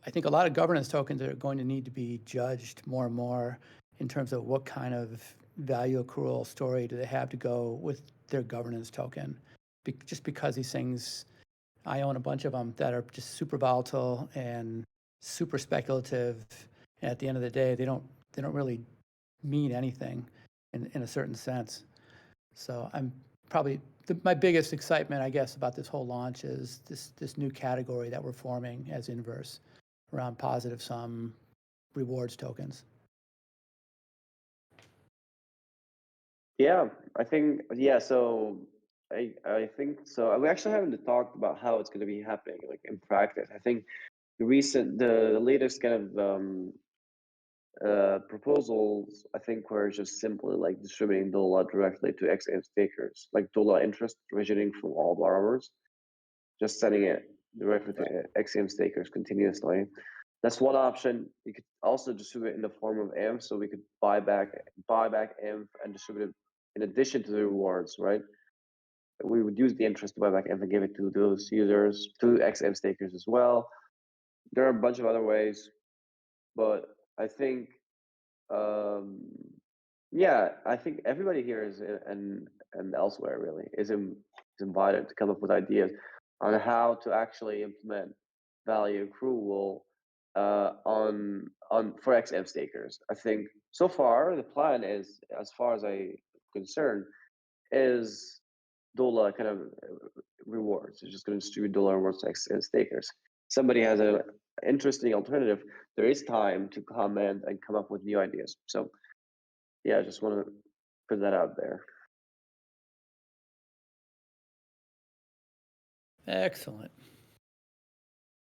I think a lot of governance tokens are going to need to be judged more and more in terms of what kind of value accrual story do they have to go with their governance token. Just because these things, I own a bunch of them that are just super volatile and super speculative. And at the end of the day, they don't really mean anything in a certain sense. So I'm probably my biggest excitement, I guess, about this whole launch is this new category that we're forming as Inverse around positive sum rewards tokens. Yeah, I think so. I think so. We actually haven't talked about how it's going to be happening, like in practice. I think the latest kind of proposals, I think, were just simply like distributing DOLA directly to XM stakers, like DOLA interest provisioning from all borrowers, just sending it directly to XM stakers continuously. That's one option. You could also distribute it in the form of AMP, so we could buy back AMP and distribute it in addition to the rewards, right? We would use the interest to buy back AMP and give it to those users, to XM stakers as well. There are a bunch of other ways, but I think, yeah, I think everybody here is and elsewhere really is invited to come up with ideas on how to actually implement value accrual on for XM stakers. I think so far the plan is, as far as I'm concerned, is DOLA kind of rewards. It's just going to distribute DOLA rewards to XM stakers. Somebody has an interesting alternative. There is time to comment and come up with new ideas. So yeah, I just want to put that out there. Excellent.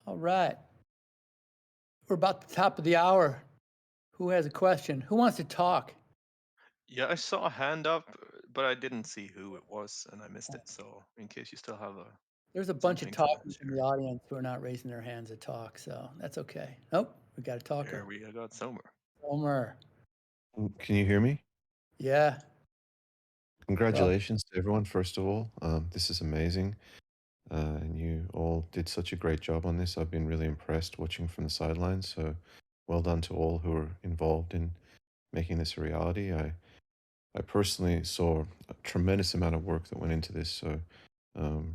All right. We're about the top of the hour. Who has a question? Who wants to talk? Yeah, I saw a hand up, but I didn't see who it was, and I missed it. So, in case you still have There's a bunch of something to talkers in share. the audience who are not raising their hands to talk, so that's okay. Oh, we got a There talker. we got Somer. Homer. Can you hear me? Yeah. Congratulations to everyone, first of all. This is amazing. And you all did such a great job on this. I've been really impressed watching from the sidelines. So well done to all who are involved in making this a reality. I personally saw a tremendous amount of work that went into this. So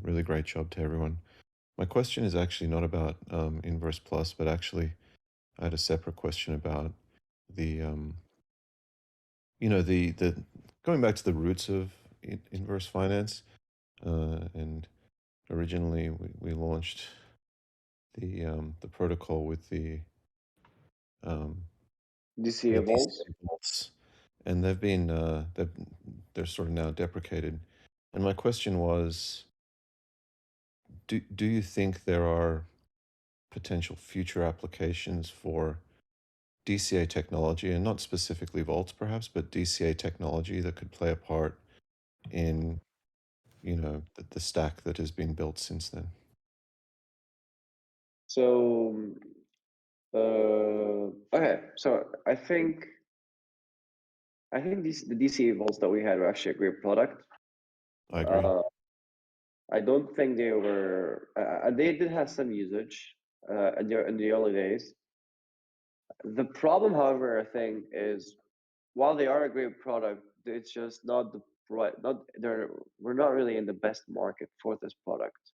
really great job to everyone. My question is actually not about Inverse Plus, but actually I had a separate question about the the going back to the roots of inverse finance, and originally we launched the protocol with the DCA vaults. DCA vaults, and they're sort of now deprecated. And my question was, do you think there are potential future applications for DCA technology, and not specifically vaults perhaps, but DCA technology that could play a part in, the stack that has been built since then? So, okay. So I think the DCA vaults that we had were actually a great product. I agree. I don't think they were. They did have some usage in the early days. The problem, however, I think is while they are a great product, it's just not the right. Not they're we're not really in the best market for this product.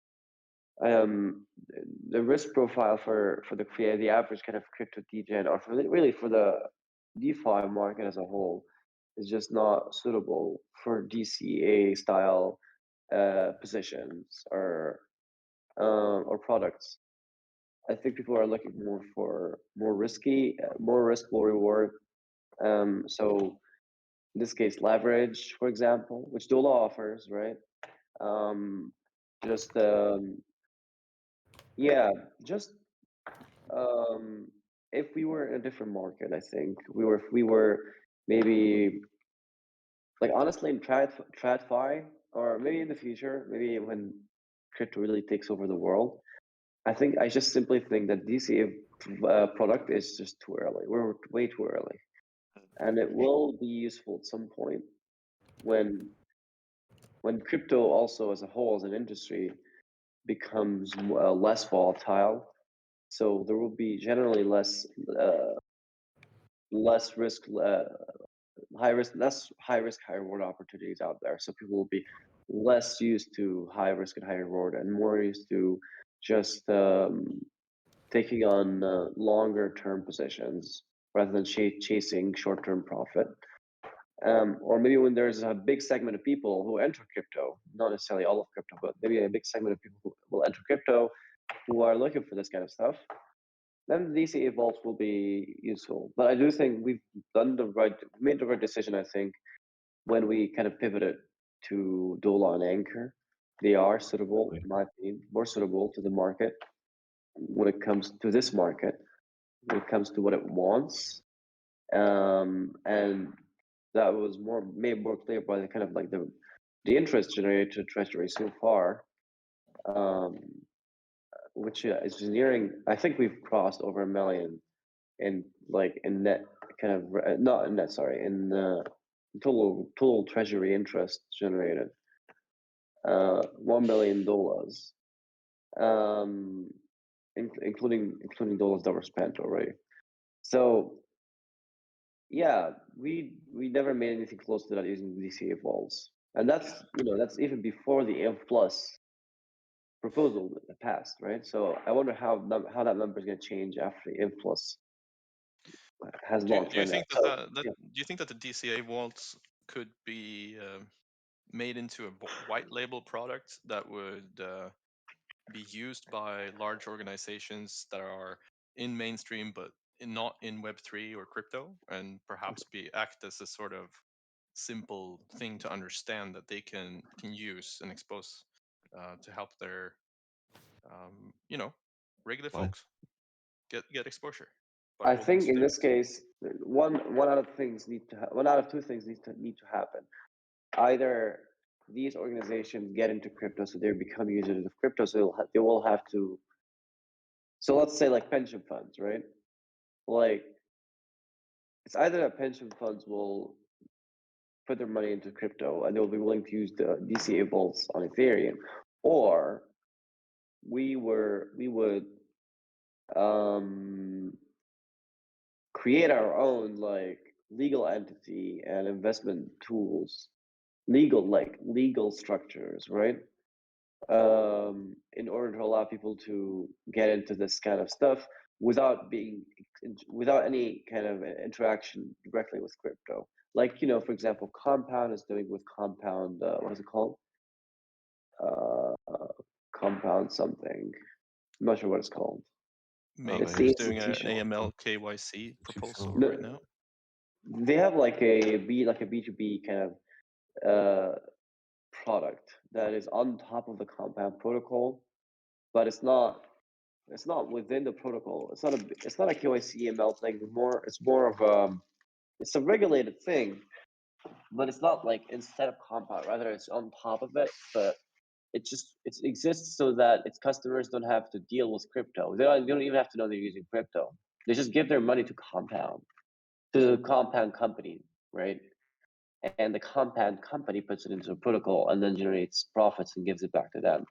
The risk profile for the average kind of crypto degen, or really for the DeFi market as a whole, is just not suitable for DCA style positions or products. I think people are looking more for more risky, more risk, more reward. So in this case, leverage, for example, which Dola offers, right? Just yeah, just if we were in a different market, I think if we were maybe like honestly in TradFi, or maybe in the future, maybe when crypto really takes over the world, I just simply think that DCA product is just too early. We're way too early, and it will be useful at some point when crypto also as a whole as an industry becomes less volatile. So there will be generally less risk, high risk, less high risk, high reward opportunities out there. So people will be less used to high risk and high reward, and more used to just taking on longer term positions rather than chasing short term profit. Or maybe when there's a big segment of people who enter crypto, not necessarily all of crypto, but maybe a big segment of people who will enter crypto who are looking for this kind of stuff, then the DCA vaults will be useful. But I do think we've made the right decision, I think, when we kind of pivoted to Dola and Anchor. They are suitable, in my opinion, more suitable to the market when it comes to this market, when it comes to what it wants. And that was made more clear by the kind of like the interest generated to Treasury so far, which is nearing. I think we've crossed over 1 million in net kind of not in net, sorry, in total Treasury interest generated. $1 million, including dollars that were spent already. So yeah, we never made anything close to that using DCA vaults, and that's even before the INF Plus proposal that passed, right? So I wonder how that number is going to change after the INF Plus has launched. Do you think right now. that, do you think that the DCA vaults could be made into a white label product that would be used by large organizations that are in mainstream but not in Web3 or crypto, and perhaps act as a sort of simple thing to understand that they can use and expose to help their regular Fine. folks get exposure? I think in this case, one out of two things need to happen. Either these organizations get into crypto, so they become users of crypto, so they will have to. So let's say like pension funds, right? Like it's either that pension funds will put their money into crypto and they'll be willing to use the DCA vaults on Ethereum, or we would create our own like legal entity and investment tools, legal structures, right? In order to allow people to get into this kind of stuff without any kind of interaction directly with crypto. Like, for example, Compound is doing with Compound, what is it called? Compound something. I'm not sure what it's called. Maybe It's they're the just doing an institutional. AML KYC proposal No, right now. they have like a B2B kind of product that is on top of the Compound protocol, but it's not within the protocol. It's not a KYC ML thing. It's more of it's a regulated thing, but it's not like instead of Compound. Rather, it's on top of it. But it exists so that its customers don't have to deal with crypto. They don't even have to know they're using crypto. They just give their money to Compound, to the Compound company, right? And the Compound company puts it into a protocol and then generates profits and gives it back to them.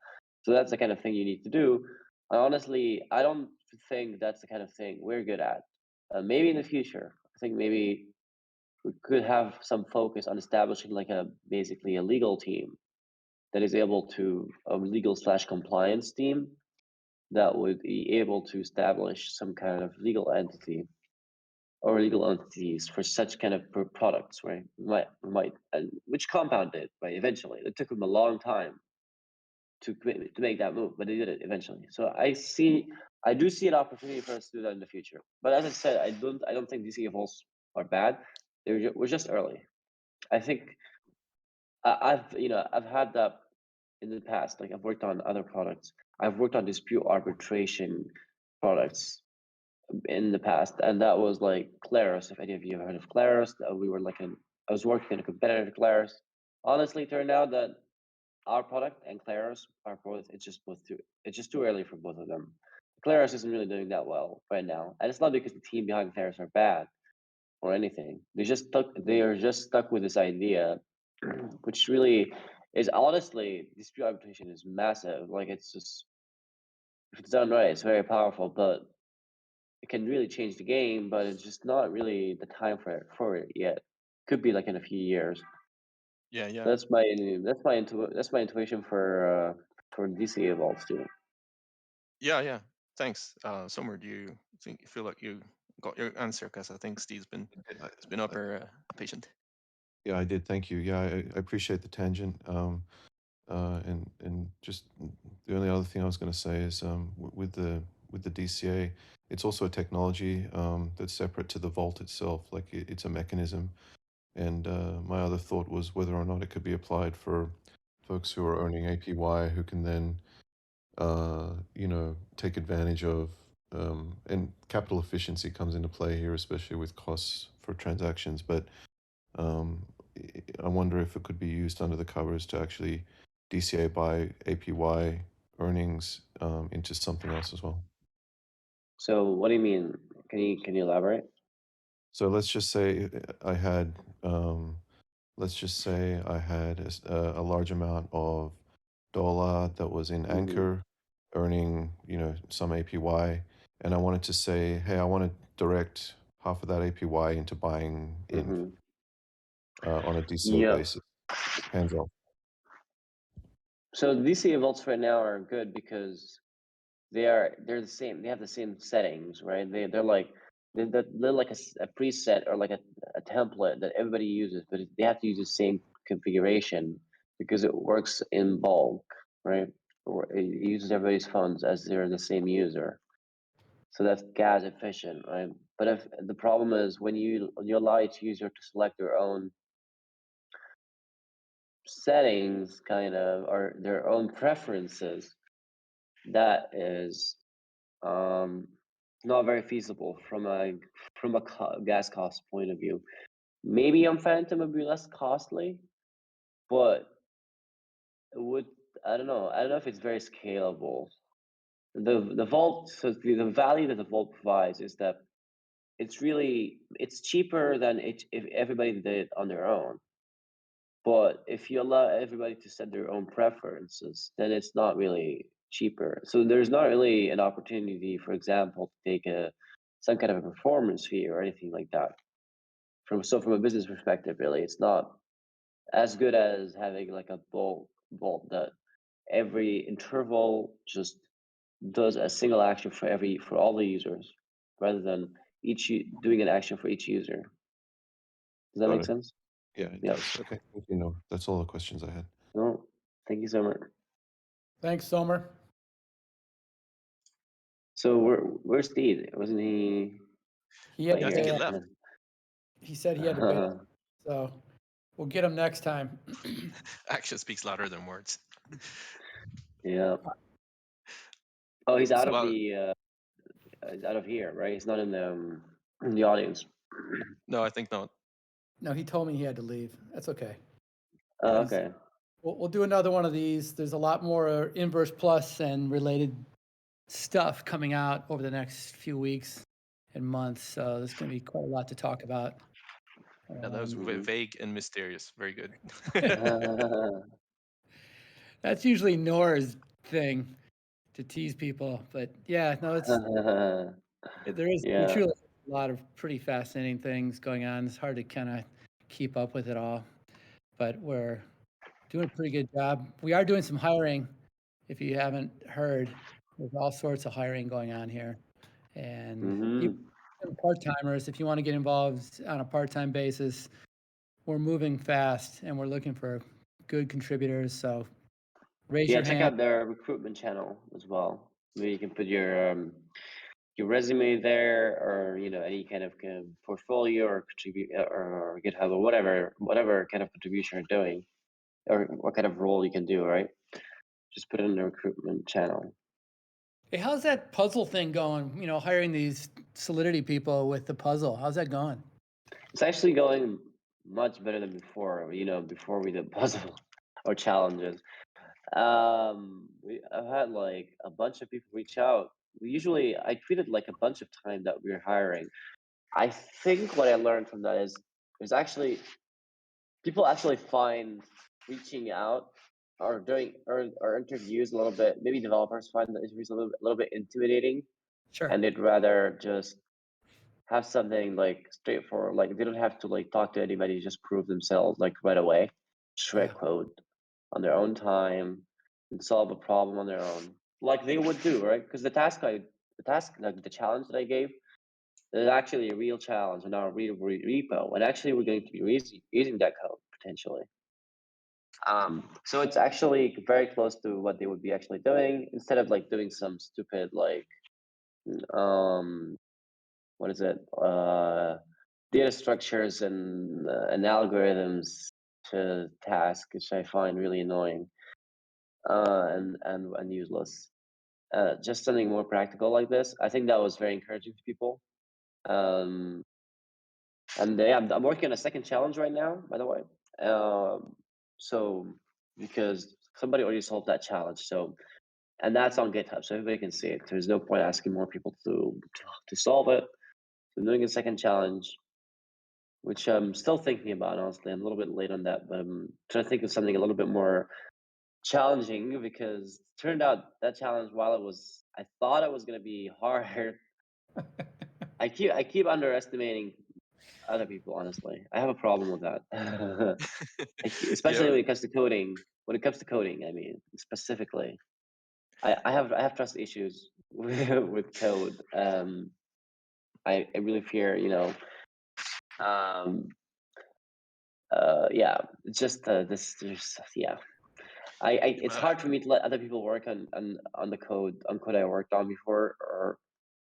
So that's the kind of thing you need to do. Honestly, I don't think that's the kind of thing we're good at. Maybe in the future, I think maybe we could have some focus on establishing like basically a legal team that is able to a legal/compliance team that would be able to establish some kind of legal entity or legal entities for such kind of products, right? We might, and which Compound did, right? Eventually, it took them a long time to make that move, but they did it eventually. So I do see an opportunity for us to do that in the future. But as I said, I don't think DC evolves are bad. We're just early. I think I've had that in the past. Like I've worked on other products. I've worked on dispute arbitration products in the past, and that was like Claros. If any of you have heard of Claros, I was working in a competitor to Claros. Honestly, it turned out that our product and Claros are both. It's just too early for both of them. Claros isn't really doing that well right now, and it's not because the team behind Claros are bad or anything. They are just stuck with this idea, which really is honestly dispute arbitration is massive. Like it's just if it's done right, it's very powerful, but it can really change the game, but it's just not really the time for it yet. Could be like in a few years. Yeah. That's my intuition for DC Evolves too. Yeah. Thanks. Somewhere, do you feel like you got your answer? Because I think Steve's been up here patient. Yeah, I did. Thank you. Yeah, I appreciate the tangent. And just the only other thing I was going to say is with the DCA, it's also a technology that's separate to the vault itself. Like it's a mechanism. And my other thought was whether or not it could be applied for folks who are earning APY who can then, take advantage of, and capital efficiency comes into play here, especially with costs for transactions. But um, I wonder if it could be used under the covers to actually DCA by APY earnings into something else as well. So what do you mean? Can you elaborate? So let's just say I had, let's just say I had a large amount of dollar that was in Mm-hmm. Anchor, earning some APY, and I wanted to say, hey, I want to direct half of that APY into buying in Mm-hmm. on a DCA Yeah. basis, hands off. So DC Evolves right now are good because they're the same. They have the same settings, right? They're like a preset or like a template that everybody uses, but they have to use the same configuration because it works in bulk, right? Or it uses everybody's funds as they're the same user. So that's gas efficient, right? But if the problem is when you allow each user to select their own settings, kind of, or their own preferences, that is not very feasible from a gas cost point of view. Maybe on Phantom it would be less costly, but it would. I don't know. I don't know if it's very scalable. The vault, so the value that the vault provides is that it's cheaper than if everybody did it on their own. But if you allow everybody to set their own preferences, then it's not really cheaper. So there's not really an opportunity, for example, to take some kind of a performance fee or anything like that. From a business perspective, really, it's not as good as having like a vault that every interval just does a single action for all the users, rather than doing an action for each user. Does that Got make it. sense? Yeah, it Yeah. does. Okay, thank you. No, that's all the questions I had. No, thank you so much. Thanks, Somer. So where's Steve? Wasn't he He had right Yeah, I think he here? to, left. he said he had to bail, so we'll get him next time. Action speaks louder than words. Yeah. Oh, he's out of Well, the he's out of here, right? He's not in the audience. no, I think not. No, he told me he had to leave. That's okay. Oh, He's- okay. We'll do another one of these. There's a lot more Inverse Plus and related stuff coming out over the next few weeks and months. So there's going to be quite a lot to talk about. Yeah, that was Mhm. vague and mysterious. Very good. That's usually Nora's thing to tease people, but yeah, no, there Yeah. truly is a lot of pretty fascinating things going on. It's hard to kind of keep up with it all, but we're doing a pretty good job. We are doing some hiring. If you haven't heard, there's all sorts of hiring going on here, and Hmm. even part-timers, if you want to get involved on a part-time basis, we're moving fast and we're looking for good contributors. So raise Yeah, your check hand. out their recruitment channel as well. Maybe you can put your resume there, or any kind of portfolio or contribute or GitHub or whatever kind of contribution you're doing, or what kind of role you can do, right? Just put it in the recruitment channel. Hey, how's that puzzle thing going? Hiring these Solidity people with the puzzle. How's that going? It's actually going much better than before. Before we did puzzle or challenges. I've had like a bunch of people reach out. I tweeted like a bunch of time that we're hiring. I think what I learned from that is there's actually people actually find reaching out or doing or interviews a little bit. Maybe developers find the interviews a little bit intimidating, Sure. and they'd rather just have something like straightforward. Like they don't have to like talk to anybody, just prove themselves like right away. Just write Yeah. code on their own time and solve a problem on their own, like they would do, right? Because like the challenge that I gave is actually a real challenge in our real repo, and actually we're going to be using that code potentially. So it's actually very close to what they would be actually doing, instead of like doing some stupid like what is it data structures and algorithms to task, which I find really annoying and useless. Just something more practical like this. I think that was very encouraging to people. Um, and yeah, I'm working on a second challenge right now, by the way. So because somebody already solved that challenge, and that's on GitHub, so everybody can see it. There's no point asking more people to solve it. So I'm doing a second challenge, which I'm still thinking about. Honestly, I'm a little bit late on that, but I'm trying to think of something a little bit more challenging, because it turned out that challenge, while I thought it was going to be hard. I keep underestimating other people. Honestly, I have a problem with that. Especially Yeah, when it comes to coding. When it comes to coding, I mean, specifically, I have trust issues with code. I really fear, um, yeah, it's just this. Yeah, it's uh, hard for me to let other people work on the code I worked on before, or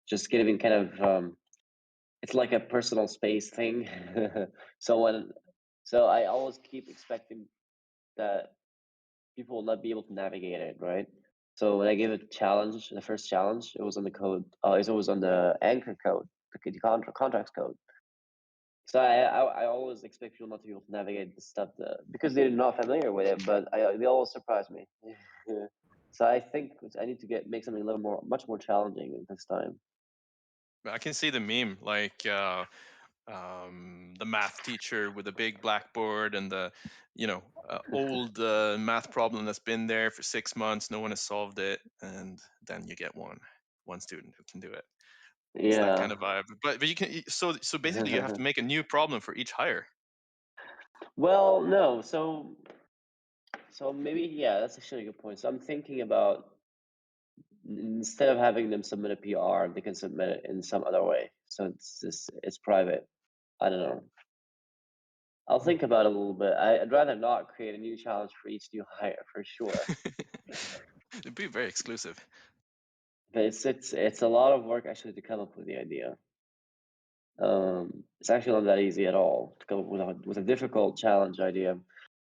just giving kind of it's like a personal space thing. so when so I always keep expecting that people will not be able to navigate it, right? So when I gave a challenge, the first challenge, it was on the code. It was on the anchor code, the contracts code. So I always expect people not to be able to navigate the stuff because they're not familiar with it. But they always surprise me. So I think I need to make something a little much more challenging this time. I can see the meme, like the math teacher with a big blackboard and the old math problem that's been there for 6 months. No one has solved it, and then you get one student who can do it. It's that kind Yeah. of vibe. But you can so basically you have to make a new problem for each hire. Well, no. So maybe, yeah, that's actually a good point. So I'm thinking about, instead of having them submit a PR, they can submit it in some other way. So it's private. I don't know. I'll think about it a little bit. I'd rather not create a new challenge for each new hire, for sure. It'd be very exclusive. But it's a lot of work actually to come up with the idea. It's actually not that easy at all to come up with a difficult challenge idea.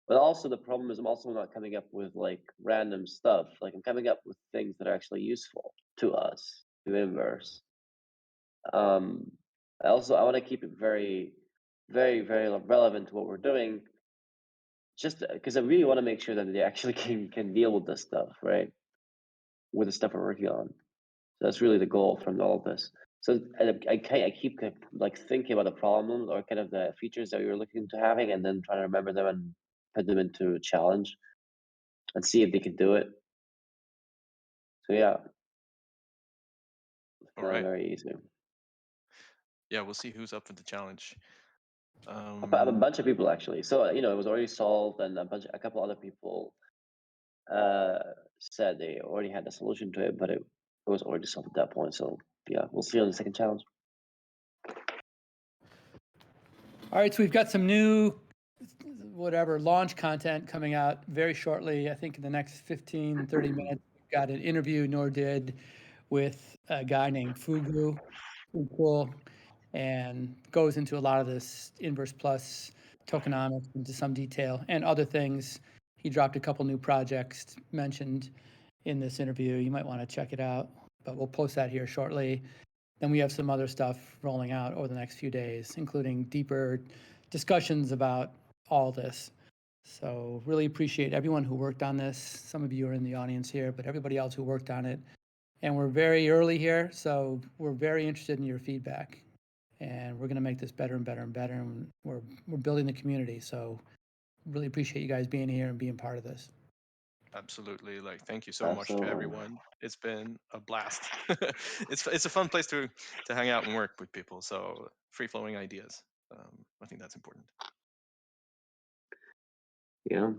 But also the problem is I'm also not coming up with like random stuff. Like I'm coming up with things that are actually useful to us, to Inverse. I want to keep it very, very, very relevant to what we're doing. Just because I really want to make sure that they actually can deal with this stuff, right? With the stuff we're working on. So that's really the goal from all of this. So I keep like thinking about the problems or kind of the features that we were looking to having, and then trying to remember them and put them into a challenge and see if they can do it. So yeah, it's All kind of right. very easy. Yeah, we'll see who's up for the challenge. A bunch of people actually. So you know, it was already solved, and a couple other people said they already had a solution to it, but it was already solved at that point. So yeah, we'll see on the second challenge. All right, so we've got some new, whatever, launch content coming out very shortly. I think in the next 15, 30 minutes, we've got an interview Noor did with a guy named Fugu, cool, and goes into a lot of this Inverse Plus tokenomics into some detail and other things. He dropped a couple new projects mentioned in this interview. You might want to check it out, but we'll post that here shortly. Then we have some other stuff rolling out over the next few days, including deeper discussions about all this. So really appreciate everyone who worked on this. Some of you are in the audience here, but everybody else who worked on it. And we're very early here, so we're very interested in your feedback. And we're going to make this better and better and better. And we're building the community. So really appreciate you guys being here and being part of this. Absolutely. Like, thank you so much to Absolutely. everyone. It's been a blast. It's a fun place to hang out and work with people. So free flowing ideas. I think that's important. Yeah.